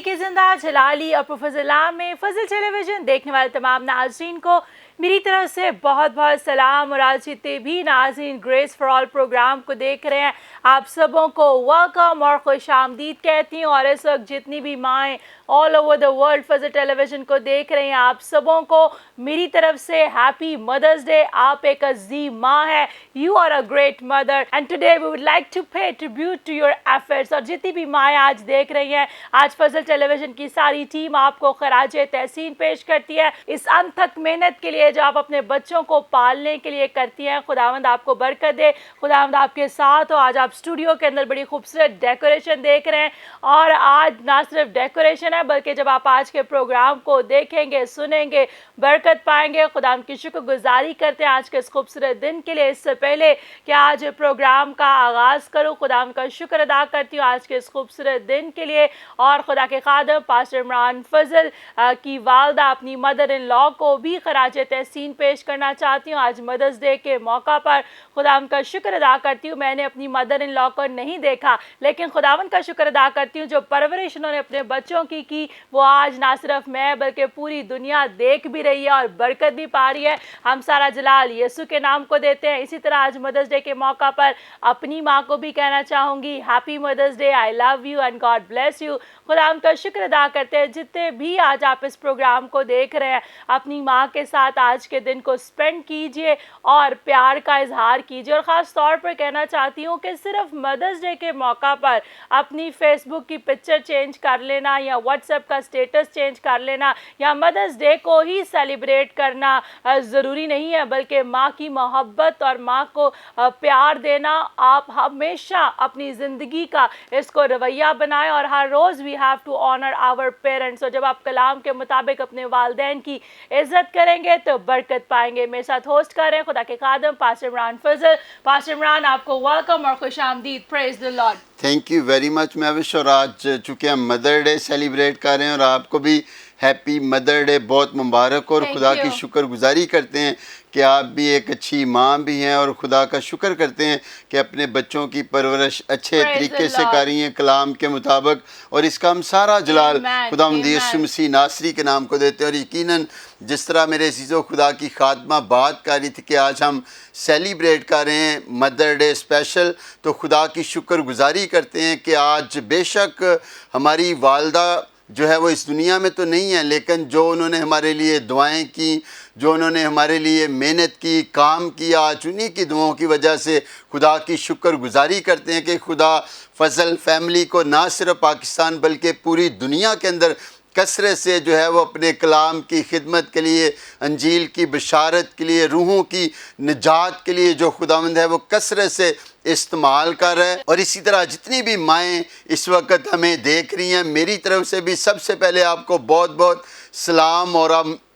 के जिंदा जलाली और फजला में फजल टेलीविजन देखने वाले तमाम नाज़रीन को मेरी तरफ से बहुत बहुत सलाम। और आज जितने भी नाज़रीन ग्रेस फॉर ऑल प्रोग्राम को देख रहे हैं, आप सबों को वेलकम और खुश आमदीद कहती हूँ। और इस वक्त जितनी भी माएँ all over the world Fazal television को देख रहे हैं, आप सबों को मेरी तरफ से हैप्पी मदर्स डे। आप एक अजीम माँ है, you are a great mother and today we would like to pay tribute to your efforts. और जितनी भी माएँ आज देख रही हैं, आज फजल टेलीविजन की सारी टीम आपको खराजे तहसीन पेश करती है इस अनथक मेहनत के लिए जो आप अपने बच्चों को पालने के लिए करती हैं। खुदावंद आपको बरकत दे, खुदावंद आपके साथ हो। आज आप स्टूडियो के अंदर बड़ी खूबसूरत डेकोरेशन देख रहे हैं, और आज ना सिर्फ डेकोरेशन है बल्कि जब आप आज के प्रोग्राम को देखेंगे, सुनेंगे, बरकत पाएंगे। खुदावंद की शुक्रगुजारी करते हैं आज के इस खूबसूरत दिन के लिए। इससे पहले कि आज प्रोग्राम का आगाज़ करूँ, खुदावंद का शुक्र अदा करती हूँ आज के इस खूबसूरत दिन के लिए। और खुदा के खादम पास्टर इमरान फजल की वालदा अपनी मदर इन लॉ को भी खराजे तहसीन पेश करना चाहती हूँ। आज मदर्स डे के मौका पर खुदावंद का शुक्र अदा करती हूँ। मैंने अपनी मदर इन लॉ को नहीं देखा, लेकिन खुदावंद का शुक्र अदा करती हूँ जो परवरिश उन्होंने अपने बच्चों की वो आज ना सिर्फ मैं बल्कि पूरी दुनिया देख भी रही है और बरकत भी पा रही है। हम सारा जलाल यीशु के नाम को देते हैं। इसी तरह आज मदर्स डे के मौका पर अपनी माँ को भी कहना चाहूँगी happy mother's day, I love you and God bless you. खुदावंद का शुक्र अदा करते हैं जितने भी आज आप इस प्रोग्राम को देख रहे हैं, अपनी माँ के साथ आज के दिन को स्पेंड कीजिए और प्यार का इजहार कीजिए। और ख़ास तौर पर कहना चाहती हूँ कि सिर्फ मदर्स डे के मौका पर अपनी फेसबुक की पिक्चर चेंज कर लेना या व्हाट्सएप का स्टेटस चेंज कर लेना या मदर्स डे को ही सेलिब्रेट करना ज़रूरी नहीं है, बल्कि माँ की मोहब्बत और माँ को प्यार देना आप हमेशा अपनी ज़िंदगी का इसको रवैया बनाएं। और हर रोज़ we have to honour our parents. और जब आप कलाम के मुताबिक अपने वालिदैन की इज्जत करेंगे तो बरकत पाएंगे। मेरे साथ होस्ट कर रहे हैं खुदा के खादम पास्टर इमरान फजल। पास्टर इमरान, आपको वेलकम और खुश आमदीद। Praise the Lord. Thank you very much Mahvish. और आज चूँकि हम मदर डे सेलिब्रेट कर रहे हैं और आपको भी हैप्पी मदर डे बहुत मुबारक हो। और खुदा की शुक्रगुजारी करते हैं कि आप भी एक अच्छी माँ भी हैं और खुदा का शुक्र करते हैं कि अपने बच्चों की परवरिश अच्छे तरीके से कर रही हैं कलाम के मुताबिक। और इसका हम सारा जलाल खुदावंद यीशु मसीह नासरी के नाम को देते हैं। और यकीनन जिस तरह मेरे अज़ीज़ों खुदा की खात्मा बात कर रही थी कि आज हम सेलिब्रेट कर रहे हैं मदर डे स्पेशल, तो खुदा की शुक्रगुजारी करते हैं कि आज बेशक हमारी वालदा जो है वो इस दुनिया में तो नहीं है, लेकिन जो उन्होंने हमारे लिए दुआएं की, जो उन्होंने हमारे लिए मेहनत की, काम किया, आज उन्हीं की दुआओं की वजह से खुदा की शुक्रगुजारी करते हैं कि खुदा फजल फैमिली को ना सिर्फ पाकिस्तान बल्कि पूरी दुनिया के अंदर कसरत से जो है वो अपने कलाम की खिदमत के लिए, अंजील की बशारत के लिए, रूहों की निजात के लिए जो खुदावंद है वो कसरत से इस्तेमाल कर रहा है। और इसी तरह जितनी भी माएँ इस वक्त हमें देख रही हैं, मेरी तरफ से भी सबसे पहले आपको बहुत बहुत सलाम।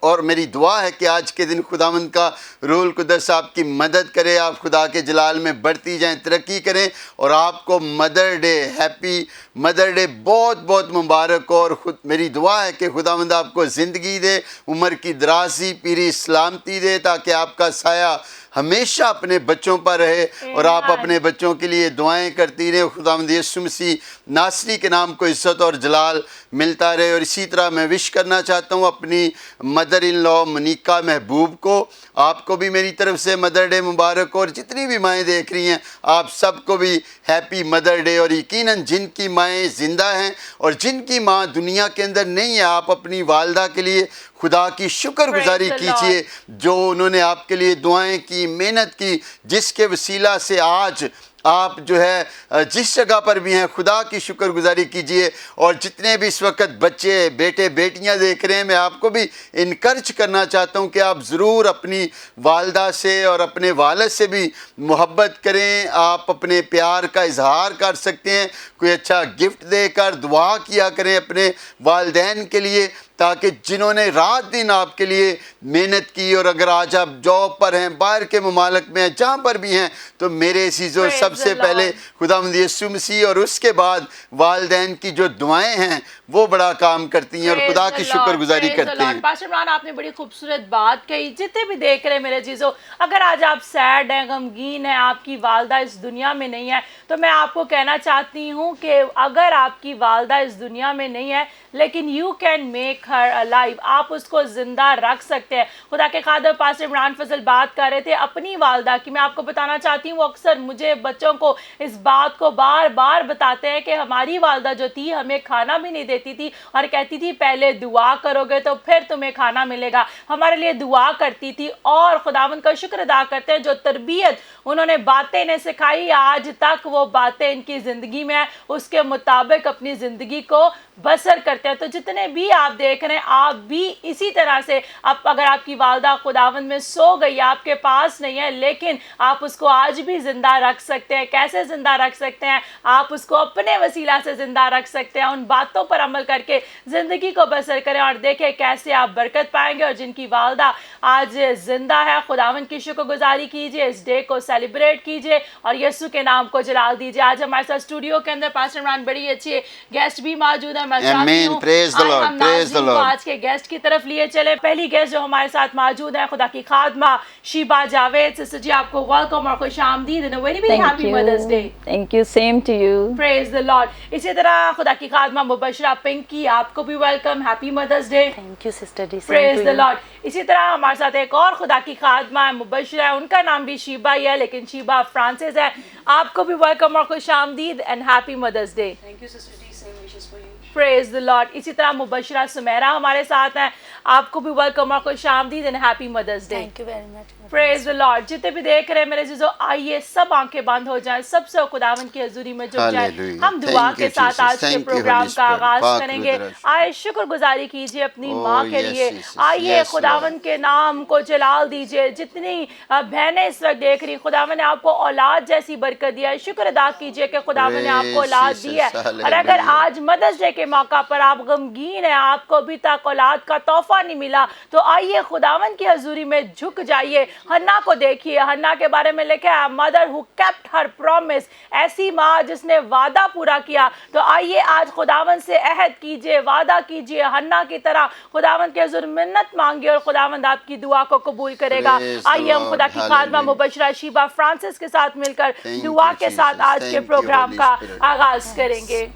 और मेरी दुआ है कि आज के दिन खुदावंद का रूहुल कुद्दस आपकी मदद करे, आप खुदा के जलाल में बढ़ती जाएं, तरक्की करें। और आपको mother day, happy mother day बहुत बहुत मुबारक हो। और खुद मेरी दुआ है कि खुदावंद आपको ज़िंदगी दे, उम्र की दराजी, पीरी सलामती दे, ताकि आपका साया हमेशा अपने बच्चों पर रहे और आप अपने बच्चों के लिए दुआएं करती रहे। खुदावंद यीशु मसीह नासरी के नाम को इज़्ज़त और जलाल मिलता रहे। और इसी तरह मैं विश करना चाहता हूँ अपनी मदर इन लॉ मनिका महबूब को, आपको भी मेरी तरफ से मदर डे मुबारक हो। और जितनी भी माएँ देख रही हैं, आप सबको भी हैप्पी मदर डे। और यकीनन जिनकी माएँ ज़िंदा हैं और जिनकी माँ दुनिया के अंदर नहीं है, आप अपनी वालदा के लिए खुदा की शुक्रगुजारी कीजिए जो उन्होंने आपके लिए दुआएं की, मेहनत की, जिसके वसीला से आज आप जो है जिस जगह पर भी हैं खुदा की शुक्रगुजारी कीजिए। और जितने भी इस वक्त बच्चे, बेटे, बेटियां देख रहे हैं, मैं आपको भी इनकरेज करना चाहता हूं कि आप ज़रूर अपनी वालदा से और अपने वालिद से भी मोहब्बत करें। आप अपने प्यार का इजहार कर सकते हैं, कोई अच्छा गिफ्ट देकर दुआ किया करें अपने वालिदैन के लिए, ताकि जिन्होंने रात दिन आपके लिए मेहनत की। और अगर आज आप जॉब पर हैं, बाहर के ममालिक में हैं, जहाँ पर भी हैं, तो मेरे अज़ीज़ों सबसे सबसे पहले खुदावंद यीशु मसीह और उसके बाद वालिदैन की जो दुआएं हैं वो बड़ा काम करती हैं और खुदा की शुक्रगुजारी करते हैं। पास्टर इमरान, आपने बड़ी खूबसूरत बात कही। जितने भी देख रहे हैं मेरे चीज़ों, अगर आज आप सैड हैं, गमगीन हैं, आपकी वालदा इस दुनिया में नहीं है, तो मैं आपको कहना चाहती हूँ कि अगर आपकी वालदा इस दुनिया में नहीं है लेकिन you can make her alive, आप उसको जिंदा रख सकते हैं। खुदा के खादम पास्टर इमरान फजल बात कर रहे थे अपनी वालदा की। मैं आपको बताना चाहती हूँ, वो अक्सर मुझे बच्चों को इस बात को बार बार बताते हैं कि हमारी वालदा जो थी हमें खाना भी नहीं देती थी और कहती थी पहले दुआ करोगे तो फिर तुम्हें खाना मिलेगा। हमारे लिए दुआ करती थी और खुदावंद का शुक्र अदा करते हैं जो तरबियत उन्होंने बातें इन्हें सिखाई, आज तक वो बातें इनकी ज़िंदगी में है, उसके मुताबिक अपनी ज़िंदगी को बसर करते हैं। तो जितने भी आप देख रहे हैं, आप भी इसी तरह से, आप अगर आपकी वालदा खुदावंद में सो गई, आपके पास नहीं है, लेकिन आप उसको आज भी ज़िंदा रख सकते हैं। कैसे ज़िंदा रख सकते हैं? आप उसको अपने वसीला से ज़िंदा रख सकते हैं। उन बातों पर अमल करके ज़िंदगी को बसर करें और देखें कैसे आप बरकत पाएंगे। और जिनकी वालदा आज ज़िंदा है, खुदावंद की शुक्रगुजारी कीजिए, इस डे को सेलिब्रेट कीजिए और यीशु के नाम को जलाल दीजिए। आज हमारे साथ स्टूडियो के अंदर पास्टर इमरान बड़ी अच्छी गेस्ट भी मौजूद है। मैं चाहती हूं हम आज के गेस्ट की तरफ लिए चले। पहली गेस्ट जो हमारे साथ मौजूद है, खुदा की खादमा शीबा जावेद। सिस्टर जी, आपको वेलकम और खुशामदीद and a very very happy mother's day. Thank you, same to you. Praise the lord. इसी तरह खुदा की खादमा मुबशरा पिंकी, आपको भी welcome, happy mother's day. Thank you sister ji, praise the lord. इसी तरह हमारे साथ एक और खुदा की खादमा मुबशरा है, उनका नाम भी शीबा ही है लेकिन शीबा फ्रांसिस है। आपको भी वेलकम और खुशामदीद and happy mother's day. Thank you sister ji, same wishes for you. Praise the lord. इसी तरह मुबशरा सुमेरा हमारे साथ हैं, आपको भी वेलकम और खुशामदीद and happy mother's day. Thank you very much. Praise the lord. जितने भी देख रहे हैं मेरे जीजो, आइए सब आंखें बंद हो जाएं, सबसे खुदावन की हजूरी में जुट जाएं। हम दुआ के साथ आज के प्रोग्राम का आगाज करेंगे। आए शुक्रगुजारी कीजिए अपनी माँ के लिए। आइए खुदावन के नाम को जलाल दीजिए। जितनी बहनें इस वक्त देख रही, खुदावन ने आपको औलाद जैसी बरकत दिया है, शुक्र अदा कीजिए कि खुदावन ने आपको औलाद दी है। और अगर आज मदर्स डे के मौका पर आप गमगीन हैं, आपको अभी तक औलाद का तोहफा नहीं मिला, तो आइए खुदावन की हजूरी में झुक जाइए। हन्ना को देखिए, हन्ना के बारे में लिखा है mother who kept her promise, ऐसी माँ जिसने वादा पूरा किया। तो आइए आज खुदावन से अहद कीजिए, वादा कीजिए, हन्ना की तरह खुदावन के हुजूर मिन्नत मांगिए और खुदावंद आपकी दुआ को कबूल करेगा। आइए हम खुदा की खादमा मुबशरा शीबा फ्रांसिस के साथ मिलकर दुआ के साथ आज के प्रोग्राम का आगाज करेंगे।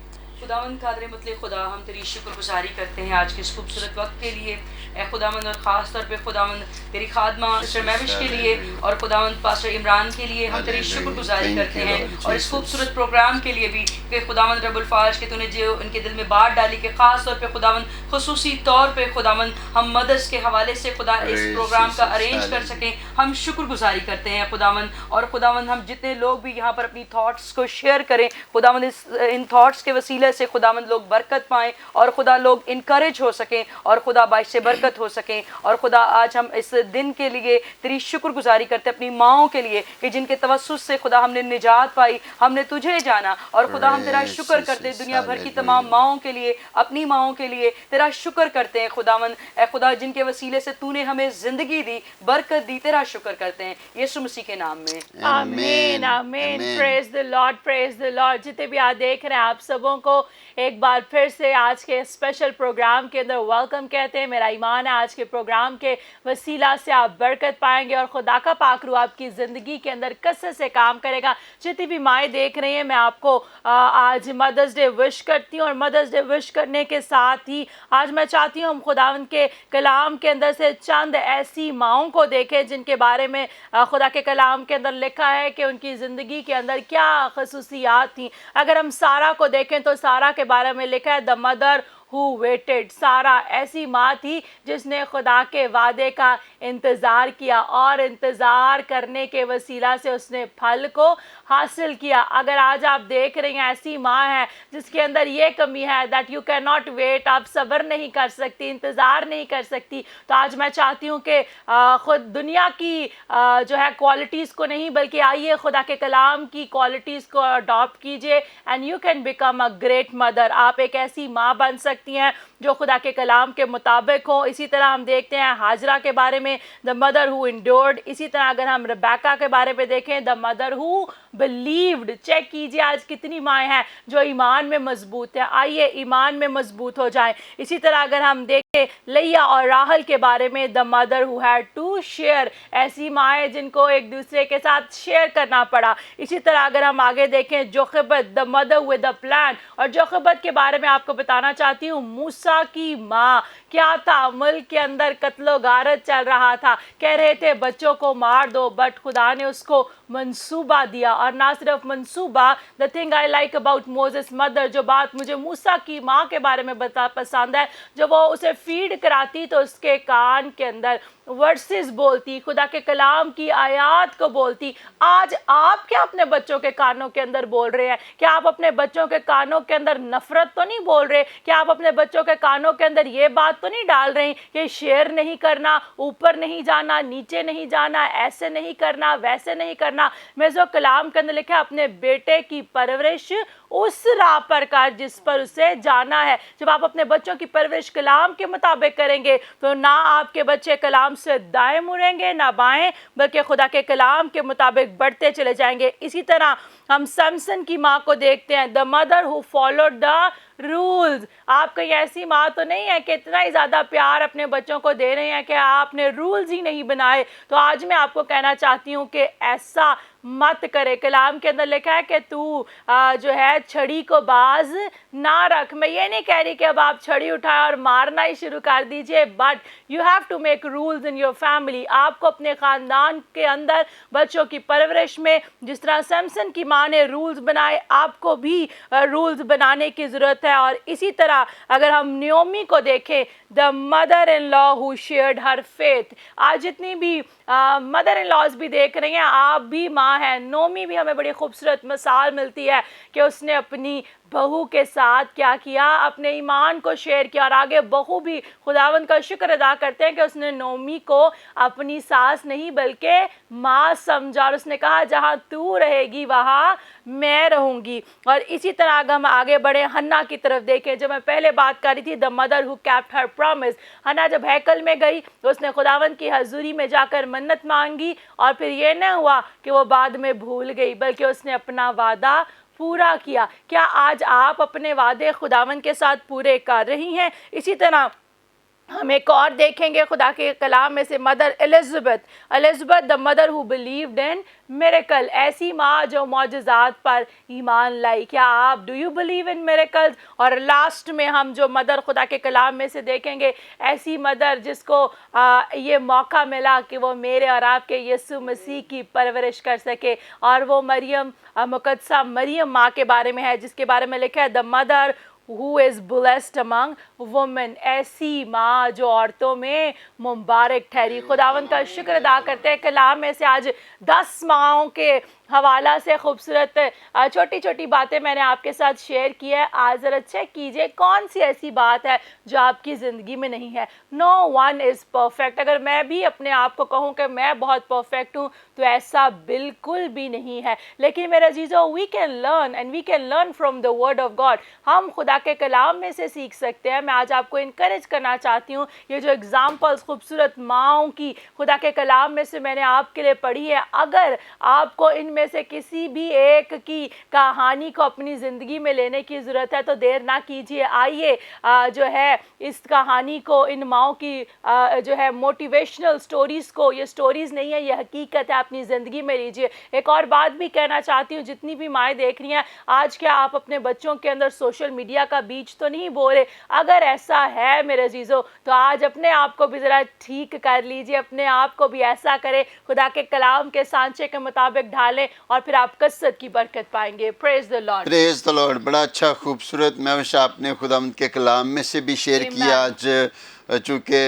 खुदावंद कादर मुतलक खुदा, हम तेरी शुक्रगुजारी करते हैं आज के इस खूबसूरत वक्त के लिए। ए खुदावंद, और ख़ास तौर पे खुदावंद तेरी खादमा सिस्टर महविश के लिए और खुदावंद पास्टर इमरान के लिए हम तेरी शुक्रगुजारी करते हैं। और इस खूबसूरत प्रोग्राम के लिए भी कि खुदावंद रब्बुल फाज के तूने जो उनके दिल में बात डाली कि ख़ास तौर पे खुदावंद खुसूसी तौर पे खुदावंद हम मदर्स के हवाले से खुदा इस प्रोग्राम का अरेंज कर सकें, हम शुक्रगुजारी करते हैं खुदावंद। और खुदावंद हम जितने लोग भी यहाँ पर अपनी थॉट्स को शेयर करें, खुदावंद इन थॉट्स के वसीले से खुदावंद लोग बरकत पाएँ और खुदा लोग इनकरेज हो सकें और खुदा बाइश से बरकत हो सकें। और खुदा आज हम इस दिन के लिए तेरी शुक्रगुजारी करते हैं अपनी माओं के लिए कि जिनके तवस्सुस से खुदा हमने निजात पाई, हमने तुझे जाना। और खुदा हम तेरा शुक्र करते हैं दुनिया भर की तमाम माओं के लिए, अपनी माओं के लिए तेरा शुक्र करते हैं खुदावंद। ए खुदा, जिनके वसीले से तूने हमें जिंदगी दी, बरकत दी, तेरा शुक्र करते हैं यीशु मसीह के नाम में, आमीन आमीन। Praise the Lord, praise the lord. जितने भी आज देख रहे हैं, आप सबों को एक बार फिर से आज के स्पेशल प्रोग्राम के अंदर वेलकम कहते हैं। मेरा ईमान है आज के प्रोग्राम के वसीला से आप बरकत पाएंगे और खुदा का पाक रूह आपकी ज़िंदगी के अंदर कसरत से काम करेगा। जितनी भी माएँ देख रही हैं, मैं आपको आज मदर्स डे विश करती हूँ। और मदर्स डे विश करने के साथ ही आज मैं चाहती हूँ हम खुदावंद के कलाम के अंदर से चंद ऐसी माओं को देखें जिनके बारे में खुदा के कलाम के अंदर लिखा है कि उनकी ज़िंदगी के अंदर क्या खसूसियात थी। अगर हम सारा को देखें तो सारा के बारे में लिखा है द मदर हु वेटेड। सारा ऐसी माँ थी जिसने खुदा के वादे का इंतज़ार किया और इंतज़ार करने के वसीला से उसने फल को हासिल किया। अगर आज आप देख रही हैं ऐसी माँ है जिसके अंदर ये कमी है that you can not wait, आप सब्र नहीं कर सकती, इंतज़ार नहीं कर सकती, तो आज मैं चाहती हूँ कि खुद दुनिया की जो है क्वालिटीज़ को नहीं, बल्कि आइए खुदा के कलाम की क्वालिटीज़ को अडॉप्ट कीजिए and you can become a great mother. आप एक ऐसी माँ बन सकती हैं जो खुदा के कलाम के मुताबिक हो। इसी तरह हम देखते हैं हाजरा के बारे में, द मदर हु इंड्योर्ड। इसी तरह अगर हम रबेका के बारे में देखें, the mother who believed. Check कीजिए आज कितनी माएँ हैं जो ईमान में मजबूत हैं। आइए ईमान में मजबूत हो जाएं। इसी तरह अगर हम देखें लिया और राहल के बारे में, the mother who had to share. ऐसी माएँ जिनको एक दूसरे के साथ शेयर करना पड़ा। इसी तरह अगर हम आगे देखें Jochebed, the mother with the plan. और जोखबत के बारे में आपको बताना चाहती हूँ, मूसा की माँ। क्या था, मुल्क के अंदर कत्लो गारत चल रहा था, कह रहे थे बच्चों को मार दो, बट खुदा ने उसको मंसूबा दिया। और ना सिर्फ मंसूबा, the thing I like about Moses mother, जो बात मुझे मूसा की माँ के बारे में पसंद है, जब वो उसे फीड कराती तो उसके कान के अंदर वर्सेस बोलती, खुदा के कलाम की आयत को बोलती। आज आप क्या अपने बच्चों के कानों के अंदर बोल रहे हैं? क्या आप अपने बच्चों के कानों के अंदर नफरत तो नहीं बोल रहे? क्या आप अपने बच्चों के कानों के अंदर ये बात तो नहीं डाल रहे कि शेयर नहीं करना, ऊपर नहीं जाना, नीचे नहीं जाना, ऐसे नहीं करना, वैसे नहीं करना? मैं जो कलाम के अंदर लिखा है, अपने बेटे की परवरिश उस राह पर कर जिस पर उसे जाना है। जब आप अपने बच्चों की परवरिश कलाम के मुताबिक करेंगे तो ना आपके बच्चे कलाम से दाएं मुड़ेंगे ना बाएं, बल्कि खुदा के कलाम के मुताबिक बढ़ते चले जाएंगे। इसी तरह हम सैमसन की माँ को देखते हैं, the mother who followed the rules. आप कहीं ऐसी माँ तो नहीं है कि इतना ही ज़्यादा प्यार अपने बच्चों को दे रहे हैं कि आपने रूल्स ही नहीं बनाए। तो आज मैं आपको कहना चाहती हूँ कि ऐसा मत करे। कलाम के अंदर लिखा है कि तू जो है छड़ी को बाज ना रख। मैं ये नहीं कह रही कि अब आप छड़ी उठाएं और मारना ही शुरू कर दीजिए, but you have to make rules in your family. आपको अपने ख़ानदान के अंदर बच्चों की परवरिश में, जिस तरह सैमसन की माँ ने रूल्स बनाए, आपको भी रूल्स बनाने की ज़रूरत है। और इसी तरह अगर हम नियोमी को देखें, the mother in law who shared her faith. आज जितनी भी मदर इन लॉज भी देख रही हैं, आप भी माँ हैं। नोमी भी हमें बड़ी खूबसूरत मिसाल मिलती है कि उसने अपनी बहू के साथ क्या किया, अपने ईमान को शेयर किया। और आगे बहू भी खुदावंद का शुक्र अदा करते हैं कि उसने नोमी को अपनी सास नहीं बल्कि माँ समझा, और उसने कहा जहाँ तू रहेगी वहाँ मैं रहूँगी। और इसी तरह अगर हम आगे बढ़े, हन्ना की तरफ देखें, जो मैं पहले बात कर रही थी, the mother who kept her promise. Hannah जब हैकल में गई तो उसने खुदावंद की हजूरी में जाकर मन्नत मांगी, और फिर ये न हुआ कि वो बाद में भूल गई, बल्कि उसने अपना वादा पूरा किया। क्या आज आप अपने वादे खुदावंद के साथ पूरे कर रही हैं? इसी तरह हम एक और देखेंगे खुदा के कलाम में से, mother Elizabeth the mother who believed in miracle. ऐसी माँ जो मौजज़ात पर ईमान लाई। क्या आप do you believe in miracles? और लास्ट में हम जो मदर खुदा के कलाम में से देखेंगे, ऐसी मदर जिसको ये मौका मिला कि वो मेरे और आपके यीशु मसीह की परवरिश कर सके, और वो मरियम मुकद्दसा मरियम माँ के बारे में है, जिसके बारे में लिखा है the mother who is blessed among women। ऐसी माँ जो औरतों में मुबारक ठहरी। खुदावंद का शुक्र अदा करते हैं, कलाम में से आज 10 माँओं के हवाला से खूबसूरत छोटी छोटी बातें मैंने आपके साथ शेयर की है। आज ज़रा चेक कीजिए कौन सी ऐसी बात है जो आपकी ज़िंदगी में नहीं है। No one is perfect. अगर मैं भी अपने आप को कहूँ कि मैं बहुत परफेक्ट हूँ तो ऐसा बिल्कुल भी नहीं है। लेकिन मेरे अजीज़ों, we can learn and we can learn from the word of God. हम खुदा के कलाम में से सीख सकते हैं। मैं आज आपको इनकरेज करना चाहती हूँ, ये जो एग्जाम्पल्स खूबसूरत माँओं की खुदा के कलाम में से मैंने आपके लिए पढ़ी है, अगर आपको इनमें से किसी भी एक की कहानी को अपनी ज़िंदगी में लेने की ज़रूरत है तो देर ना कीजिए। आइए जो है इस कहानी को, इन माँओं की जो है मोटिवेशनल स्टोरीज़ को, ये स्टोरीज़ नहीं है, ये हकीकत है, अपनी ज़िंदगी में लीजिए। एक और बात भी कहना चाहती हूँ, जितनी भी माएँ देख रही हैं आज, क्या आप अपने बच्चों के अंदर सोशल मीडिया का बीज तो नहीं बो रहे? अगर ऐसा है मेरे अजीज़ों तो आज अपने आप को भी ज़रा ठीक कर लीजिए, अपने आप को भी ऐसा करें, खुदा के कलाम के सांचे के मुताबिक ढालें, और फिर आप कसरत की बरकत पाएंगे। Praise the Lord, praise the Lord. बड़ा अच्छा खूबसूरत मैविश आपने खुदावंद के कलाम में से भी शेयर किया। आज चूँकि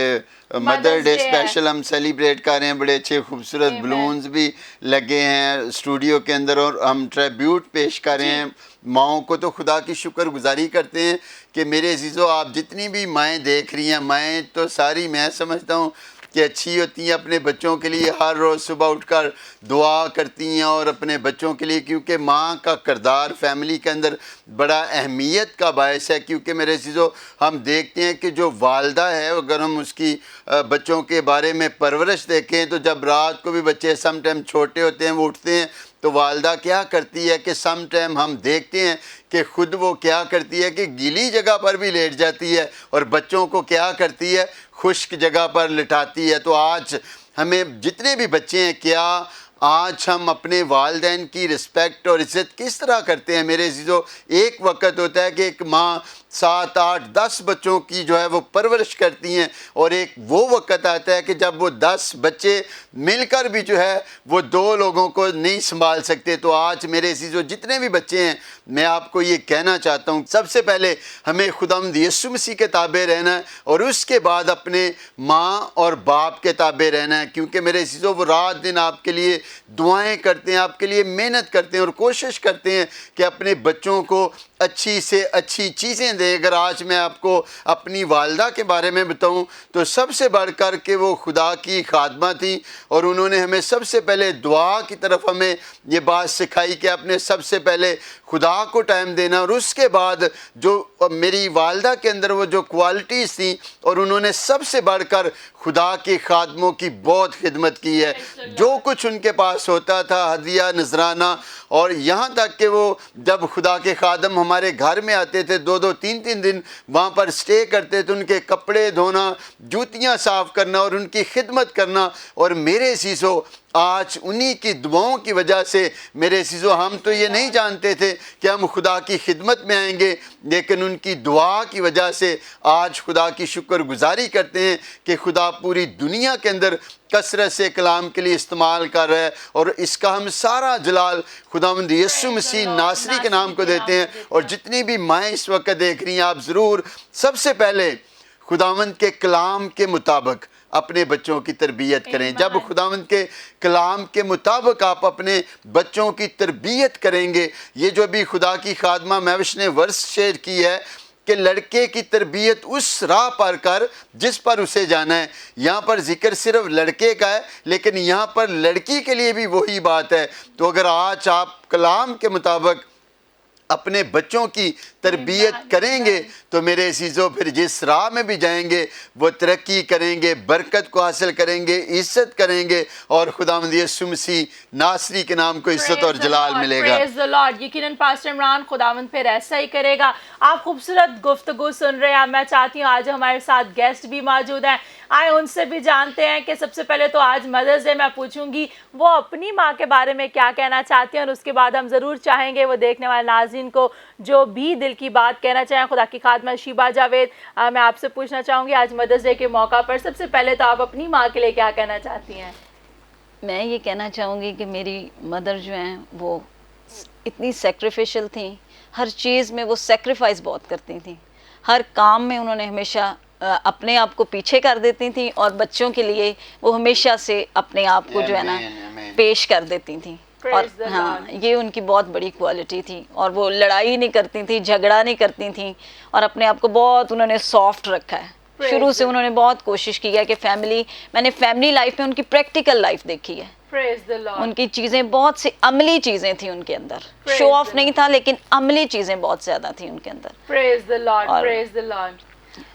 मदर डे स्पेशल हम सेलिब्रेट कर रहे हैं, बड़े अच्छे खूबसूरत बलून्स भी लगे हैं स्टूडियो के अंदर, और हम ट्रिब्यूट पेश कर रहे हैं माँओं को। तो खुदा की शुक्रगुजारी करते हैं कि मेरे अजीज़ों, आप जितनी भी माएँ देख रही हैं, माएँ तो सारी मैं समझता हूँ कि अच्छी होती हैं, अपने बच्चों के लिए हर रोज़ सुबह उठकर दुआ करती हैं और अपने बच्चों के लिए, क्योंकि माँ का किरदार फैमिली के अंदर बड़ा अहमियत का बायस है। क्योंकि मेरे चीज़ों हम देखते हैं कि जो वालदा है, अगर हम उसकी बच्चों के बारे में परवरिश देखें तो जब रात को भी बच्चे सम टाइम छोटे होते हैं वो उठते हैं तो वालदा क्या करती है कि सम टाइम हम देखते हैं कि ख़ुद वो क्या करती है कि गीली जगह पर भी लेट जाती है और बच्चों को क्या करती है, खुश्क जगह पर लिटाती है। तो आज हमें जितने भी बच्चे हैं, क्या आज हम अपने वालिदैन की रिस्पेक्ट और इज़्ज़त किस तरह करते हैं? मेरे अज़ीज़ों, एक वक्त होता है कि एक माँ 7, 8, 10 बच्चों की जो है वो परवरिश करती हैं और एक वो वक्त आता है कि जब वो 10 बच्चे मिलकर भी जो है वो 2 लोगों को नहीं संभाल सकते। तो आज मेरे अज़ीज़ों जितने भी बच्चे हैं, मैं आपको ये कहना चाहता हूँ, सबसे पहले हमें खुदावंद यीशु मसीह के ताबे रहना है और उसके बाद अपने माँ और बाप के ताबे रहना है। क्योंकि मेरे अज़ीज़ों वो रात दिन आपके लिए दुआएं करते हैं, आपके लिए मेहनत करते हैं और कोशिश करते हैं कि अपने बच्चों को अच्छी से अच्छी चीज़ें दें। अगर आज मैं आपको अपनी वालदा के बारे में बताऊं तो सबसे बढ़कर के वो खुदा की खादमा थी और उन्होंने हमें सबसे पहले दुआ की तरफ हमें ये बात सिखाई कि आपने सबसे पहले खुदा को टाइम देना। और उसके बाद जो मेरी वालदा के अंदर वो जो क्वालिटीज़ थी और उन्होंने सबसे बढ़कर खुदा के खादमों की बहुत खिदमत की है। जो कुछ उनके पास होता था, हदिया, नजराना, और यहाँ तक कि वो जब खुदा के खादम हमारे घर में आते थे 2-2, 3-3 दिन वहाँ पर स्टे करते थे, उनके कपड़े धोना, जूतियाँ साफ़ करना और उनकी खिदमत करना। और मेरे अज़ीज़ों, आज उन्हीं की दुआओं की वजह से मेरे अज़ीज़ों, हम तो ये नहीं जानते थे कि हम खुदा की खिदमत में आएंगे, लेकिन उनकी दुआ की वजह से आज खुदा की शुक्रगुजारी करते हैं कि खुदा पूरी दुनिया के अंदर कसरत से कलाम के लिए इस्तेमाल कर रहा है और इसका हम सारा जलाल खुदावंद यीशु मसीह नासरी के नाम को देते हैं। और जितनी भी माएँ इस वक्त देख रही हैं, आप ज़रूर सबसे पहले खुदावंद के कलाम के मुताबिक अपने बच्चों की तरबियत करें। जब खुदावंद के कलाम के मुताबिक आप अपने बच्चों की तरबियत करेंगे, ये जो भी खुदा की खादमा महविश ने वर्स शेयर की है कि लड़के की तरबियत उस राह पर कर जिस पर उसे जाना है। यहाँ पर जिक्र सिर्फ लड़के का है, लेकिन यहाँ पर लड़की के लिए भी वही बात है। तो अगर आज आप कलाम के मुताबिक अपने बच्चों की तरबियत करेंगे तो मेरे अज़ीज़ों, फिर जिस राह में भी जाएंगे वो तरक्की करेंगे, बरकत को हासिल करेंगे, इज़्ज़त करेंगे और खुदावंद यीशु मसीह नासरी के नाम को इज़्ज़त और जलाल मिलेगा। Praise the Lord. यकीनन पास्टर इमरान, खुदावंद फिर ऐसा ही करेगा। आप खूबसूरत गुफ्तगू सुन रहे हैं। मैं चाहती हूँ आज हमारे साथ गेस्ट भी मौजूद हैं, आए उनसे भी जानते हैं कि सबसे पहले तो आज मदर्स डे, मैं पूछूंगी वो अपनी माँ के बारे में क्या कहना चाहती हैं और उसके बाद हम ज़रूर चाहेंगे वो देखने वाले नाज़रीन को जो भी दिल की बात कहना चाहें। खुदा की खादमा शीबा जावेद, मैं आपसे पूछना चाहूँगी आज मदर्स डे के मौका पर सबसे पहले तो आप अपनी माँ के लिए क्या कहना चाहती हैं? मैं ये कहना चाहूँगी कि मेरी मदर जो हैं वो इतनी सेक्रीफिशियल थी, हर चीज़ में वो सेक्रीफाइस बहुत करती थी। हर काम में उन्होंने हमेशा अपने आप को पीछे कर देती थी और बच्चों के लिए वो हमेशा से अपने आप को जो है ना पेश कर देती थी। और हाँ, ये उनकी बहुत बड़ी क्वालिटी थी और वो लड़ाई नहीं करती थी, झगड़ा नहीं करती थी और अपने आप को बहुत उन्होंने सॉफ्ट रखा है। शुरू से उन्होंने बहुत कोशिश की है कि मैंने फैमिली लाइफ में उनकी प्रैक्टिकल लाइफ देखी है। उनकी चीज़ें बहुत सी अमली चीज़ें थी उनके अंदर, शो ऑफ नहीं था लेकिन अमली चीज़ें बहुत ज़्यादा थी उनके अंदर। Praise the Lord, praise the Lord.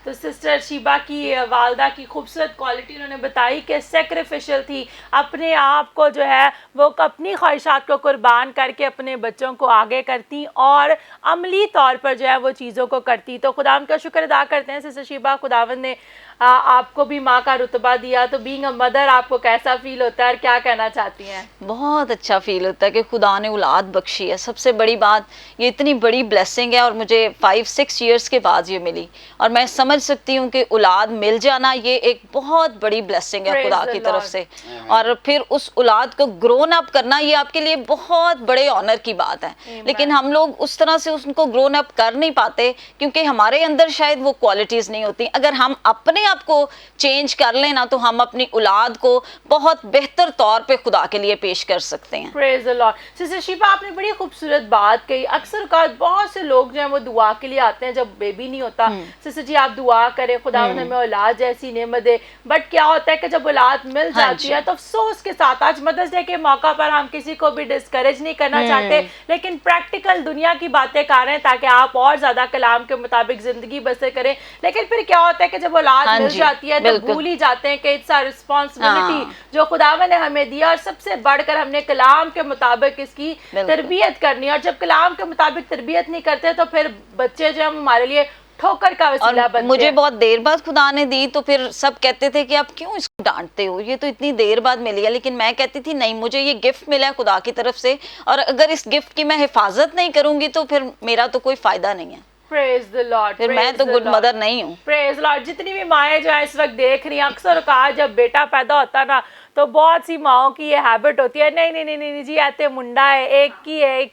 तो सिस्टर शीबा की वालदा की खूबसूरत क्वालिटी उन्होंने बताई कि सेक्रीफिशियल थी, अपने आप को जो है वो अपनी ख्वाहिशात को कुर्बान करके अपने बच्चों को आगे करती और अमली तौर पर जो है वो चीज़ों को करती। तो खुदावंद का शुक्र अदा करते हैं सिस्टर शीबा, खुदावंद ने आपको भी माँ का रुतबा दिया, तो बीइंग अ मदर आपको कैसा फील होता है और क्या कहना चाहती हैं? बहुत अच्छा फील होता है कि खुदा ने औलाद बख्शी है। सबसे बड़ी बात, ये इतनी बड़ी ब्लेसिंग है और मुझे 5-6 ईयर्स के बाद ये मिली और मैं समझ सकती हूँ कि औलाद मिल जाना ये एक बहुत बड़ी ब्लेसिंग है खुदा की तरफ से। और फिर उस औलाद को ग्रोन अप करना ये आपके लिए बहुत बड़े ऑनर की बात है। लेकिन हम लोग उस तरह से उनको ग्रोन अप कर नहीं पाते क्योंकि हमारे अंदर शायद वो क्वालिटीज़ नहीं होती। अगर हम अपने आप को चेंज कर लेना तो हम अपनी औलाद को बहुत बेहतर तौर पे खुदा के लिए पेश कर सकते हैं। Praise the Lord. Sister Sheeba, आपने बड़ी खूबसूरत बात कही। अक्सर का बहुत से लोग जो हैं वो दुआ के लिए आते हैं जब बेबी नहीं होता। सिस्टर जी, आप दुआ दुआ करें खुदावंद हमें औलाद जैसी नेमत दे। बट क्या होता है कि जब औलाद मिल जाती है तो अफसोस के साथ, आज मदर्स डे के मौका पर हम किसी को भी डिस्करेज नहीं करना चाहते, लेकिन प्रैक्टिकल दुनिया की बातें कर रहे हैं ताकि आप और ज्यादा कलाम के मुताबिक जिंदगी बसर करें। लेकिन फिर क्या होता है कि जब औलाद मिल जाती है तो भूल ही जाते हैं कि इट्स अ रिस्पॉन्सिबिलिटी जो खुदावंद ने हमें दिया, और सबसे बढ़कर हमने कलाम के मुताबिक इसकी तरबियत करनी है। और जब कलाम के मुताबिक तरबियत नहीं करते तो फिर बच्चे जो हम हमारे लिए ठोकर का वसीला बनते हैं। मुझे बहुत देर बाद खुदा ने दी तो फिर सब कहते थे कि आप क्यों इसको डांटते हो, ये तो इतनी देर बाद मिली है। लेकिन मैं कहती थी नहीं, मुझे ये गिफ्ट मिला है खुदा की तरफ से, और अगर इस गिफ्ट की मैं हिफाजत नहीं करूंगी तो फिर मेरा तो कोई फायदा नहीं है। Praise the Lord, फिर मैं तो गुड मदर नहीं हूँ। Praise Lord। जितनी भी माएँ जो है इस वक्त देख रही हैं, अक्सर कहा जब बेटा पैदा होता ना तो बहुत सी माओं की ये हैबिट होती है, नहीं नहीं नहीं नहीं जी ऐसे मुंडा है, एक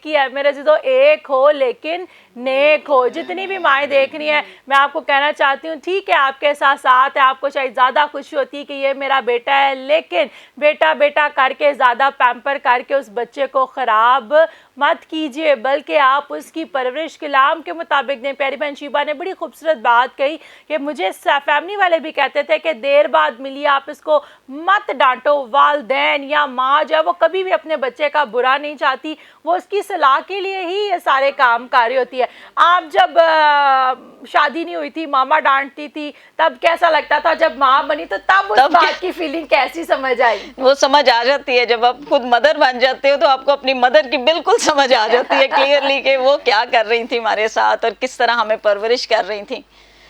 ही है मेरे से तो एक हो लेकिन नेक हो। जितनी भी माएँ देख रही हैं मैं आपको कहना चाहती हूँ, ठीक है आपके साथ साथ है, आपको शायद ज़्यादा खुशी होती है कि ये मेरा बेटा है, लेकिन बेटा बेटा करके ज़्यादा पैम्पर करके उस बच्चे को ख़राब मत कीजिए, बल्कि आप उसकी परवरिश कलाम के मुताबिक दें। प्यारी बहन शीबा ने बड़ी खूबसूरत बात कही कि मुझे फैमिली वाले भी कहते थे कि देर बाद मिली, आप इसको मत डांटो। वालदैन या माँ जो है वो कभी भी अपने बच्चे का बुरा नहीं चाहती, वो उसकी सलाह के लिए ही ये सारे काम कर रही होती है। आप जब शादी नहीं हुई थी मामा डांटती थी तब कैसा लगता था, जब माँ बनी तो तब उस बात की फीलिंग कैसी समझ आई? वो समझ आ जाती है जब आप खुद मदर बन जाते हो तो आपको अपनी मदर की बिल्कुल समझ आ जाती है क्लियरली कि वो क्या कर रही थी हमारे साथ और किस तरह हमें परवरिश कर रही थी।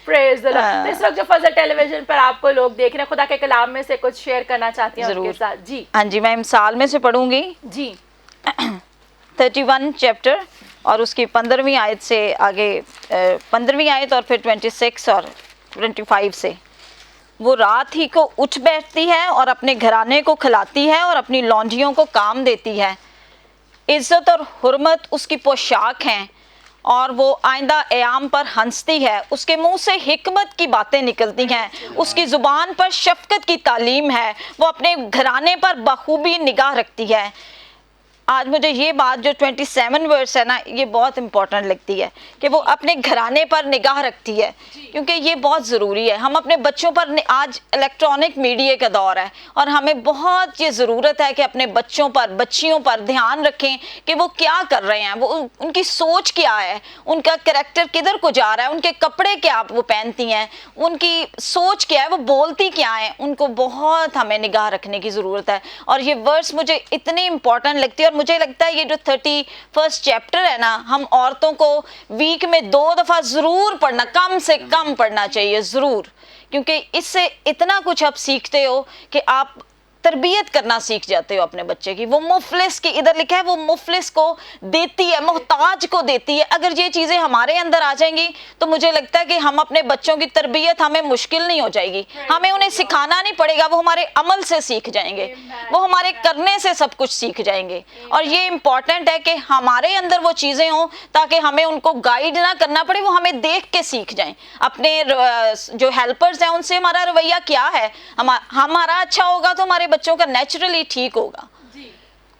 Praise the Lord. इस वक्त जो फजल टेलीविजन पर आपको लोग देख रहे हैं, खुदा के कलाम में से कुछ शेयर करना चाहती हैं उनके साथ? जी हाँ जी, मैं मिसाल में से पढ़ूंगी जी 31 चैप्टर और उसकी 15वीं आयत से आगे, 15वीं आयत और फिर 26 और 25 से। वो रात ही को उठ बैठती है और अपने घराने को खिलाती है और अपनी लौंडियों को काम देती है। इज्जत और हुर्मत उसकी पोशाक हैं और वो आइंदा अयाम पर हंसती है। उसके मुंह से हिकमत की बातें निकलती हैं, उसकी ज़ुबान पर शफ़क़त की तालीम है, वो अपने घराने पर बखूबी निगाह रखती है। आज मुझे ये बात जो 27 वर्स है ना, ये बहुत इंपॉर्टेंट लगती है कि वो अपने घराने पर निगाह रखती है, क्योंकि ये बहुत ज़रूरी है। हम अपने बच्चों पर, आज इलेक्ट्रॉनिक मीडिया का दौर है और हमें बहुत ये ज़रूरत है कि अपने बच्चों पर, बच्चियों पर ध्यान रखें कि वो क्या कर रहे हैं, वो उनकी सोच क्या है, उनका कैरेक्टर किधर को जा रहा है, उनके कपड़े क्या वो पहनती हैं, उनकी सोच क्या है, वो बोलती क्या है, उनको बहुत हमें निगाह रखने की ज़रूरत है। और ये वर्स मुझे इतनी इंपॉर्टेंट लगती है और मुझे लगता है ये जो 31 चैप्टर है ना, हम औरतों को वीक में 2 दफ़ा ज़रूर पढ़ना, कम से कम पढ़ना चाहिए ज़रूर, क्योंकि इससे इतना कुछ आप सीखते हो कि आप तरबियत करना सीख जाते हो अपने बच्चे की। वो मुफलिस की, इधर लिखा है वो मुफलिस को देती है, मोहताज को देती है। अगर ये चीज़ें हमारे अंदर आ जाएंगी तो मुझे लगता है कि हम अपने बच्चों की तरबियत हमें मुश्किल नहीं हो जाएगी, हमें उन्हें सिखाना नहीं पड़ेगा, वो हमारे अमल से सीख जाएंगे, वो हमारे करने से सब कुछ सीख जाएंगे। और ये इम्पॉर्टेंट है कि हमारे अंदर वो चीज़ें हों ताकि हमें उनको गाइड ना करना पड़े, वो हमें देख के सीख जाएं। अपने जो हेल्पर्स हैं उनसे हमारा रवैया क्या है, हमारा अच्छा होगा तो हमारे बच्चों का नेचुरली ठीक होगा,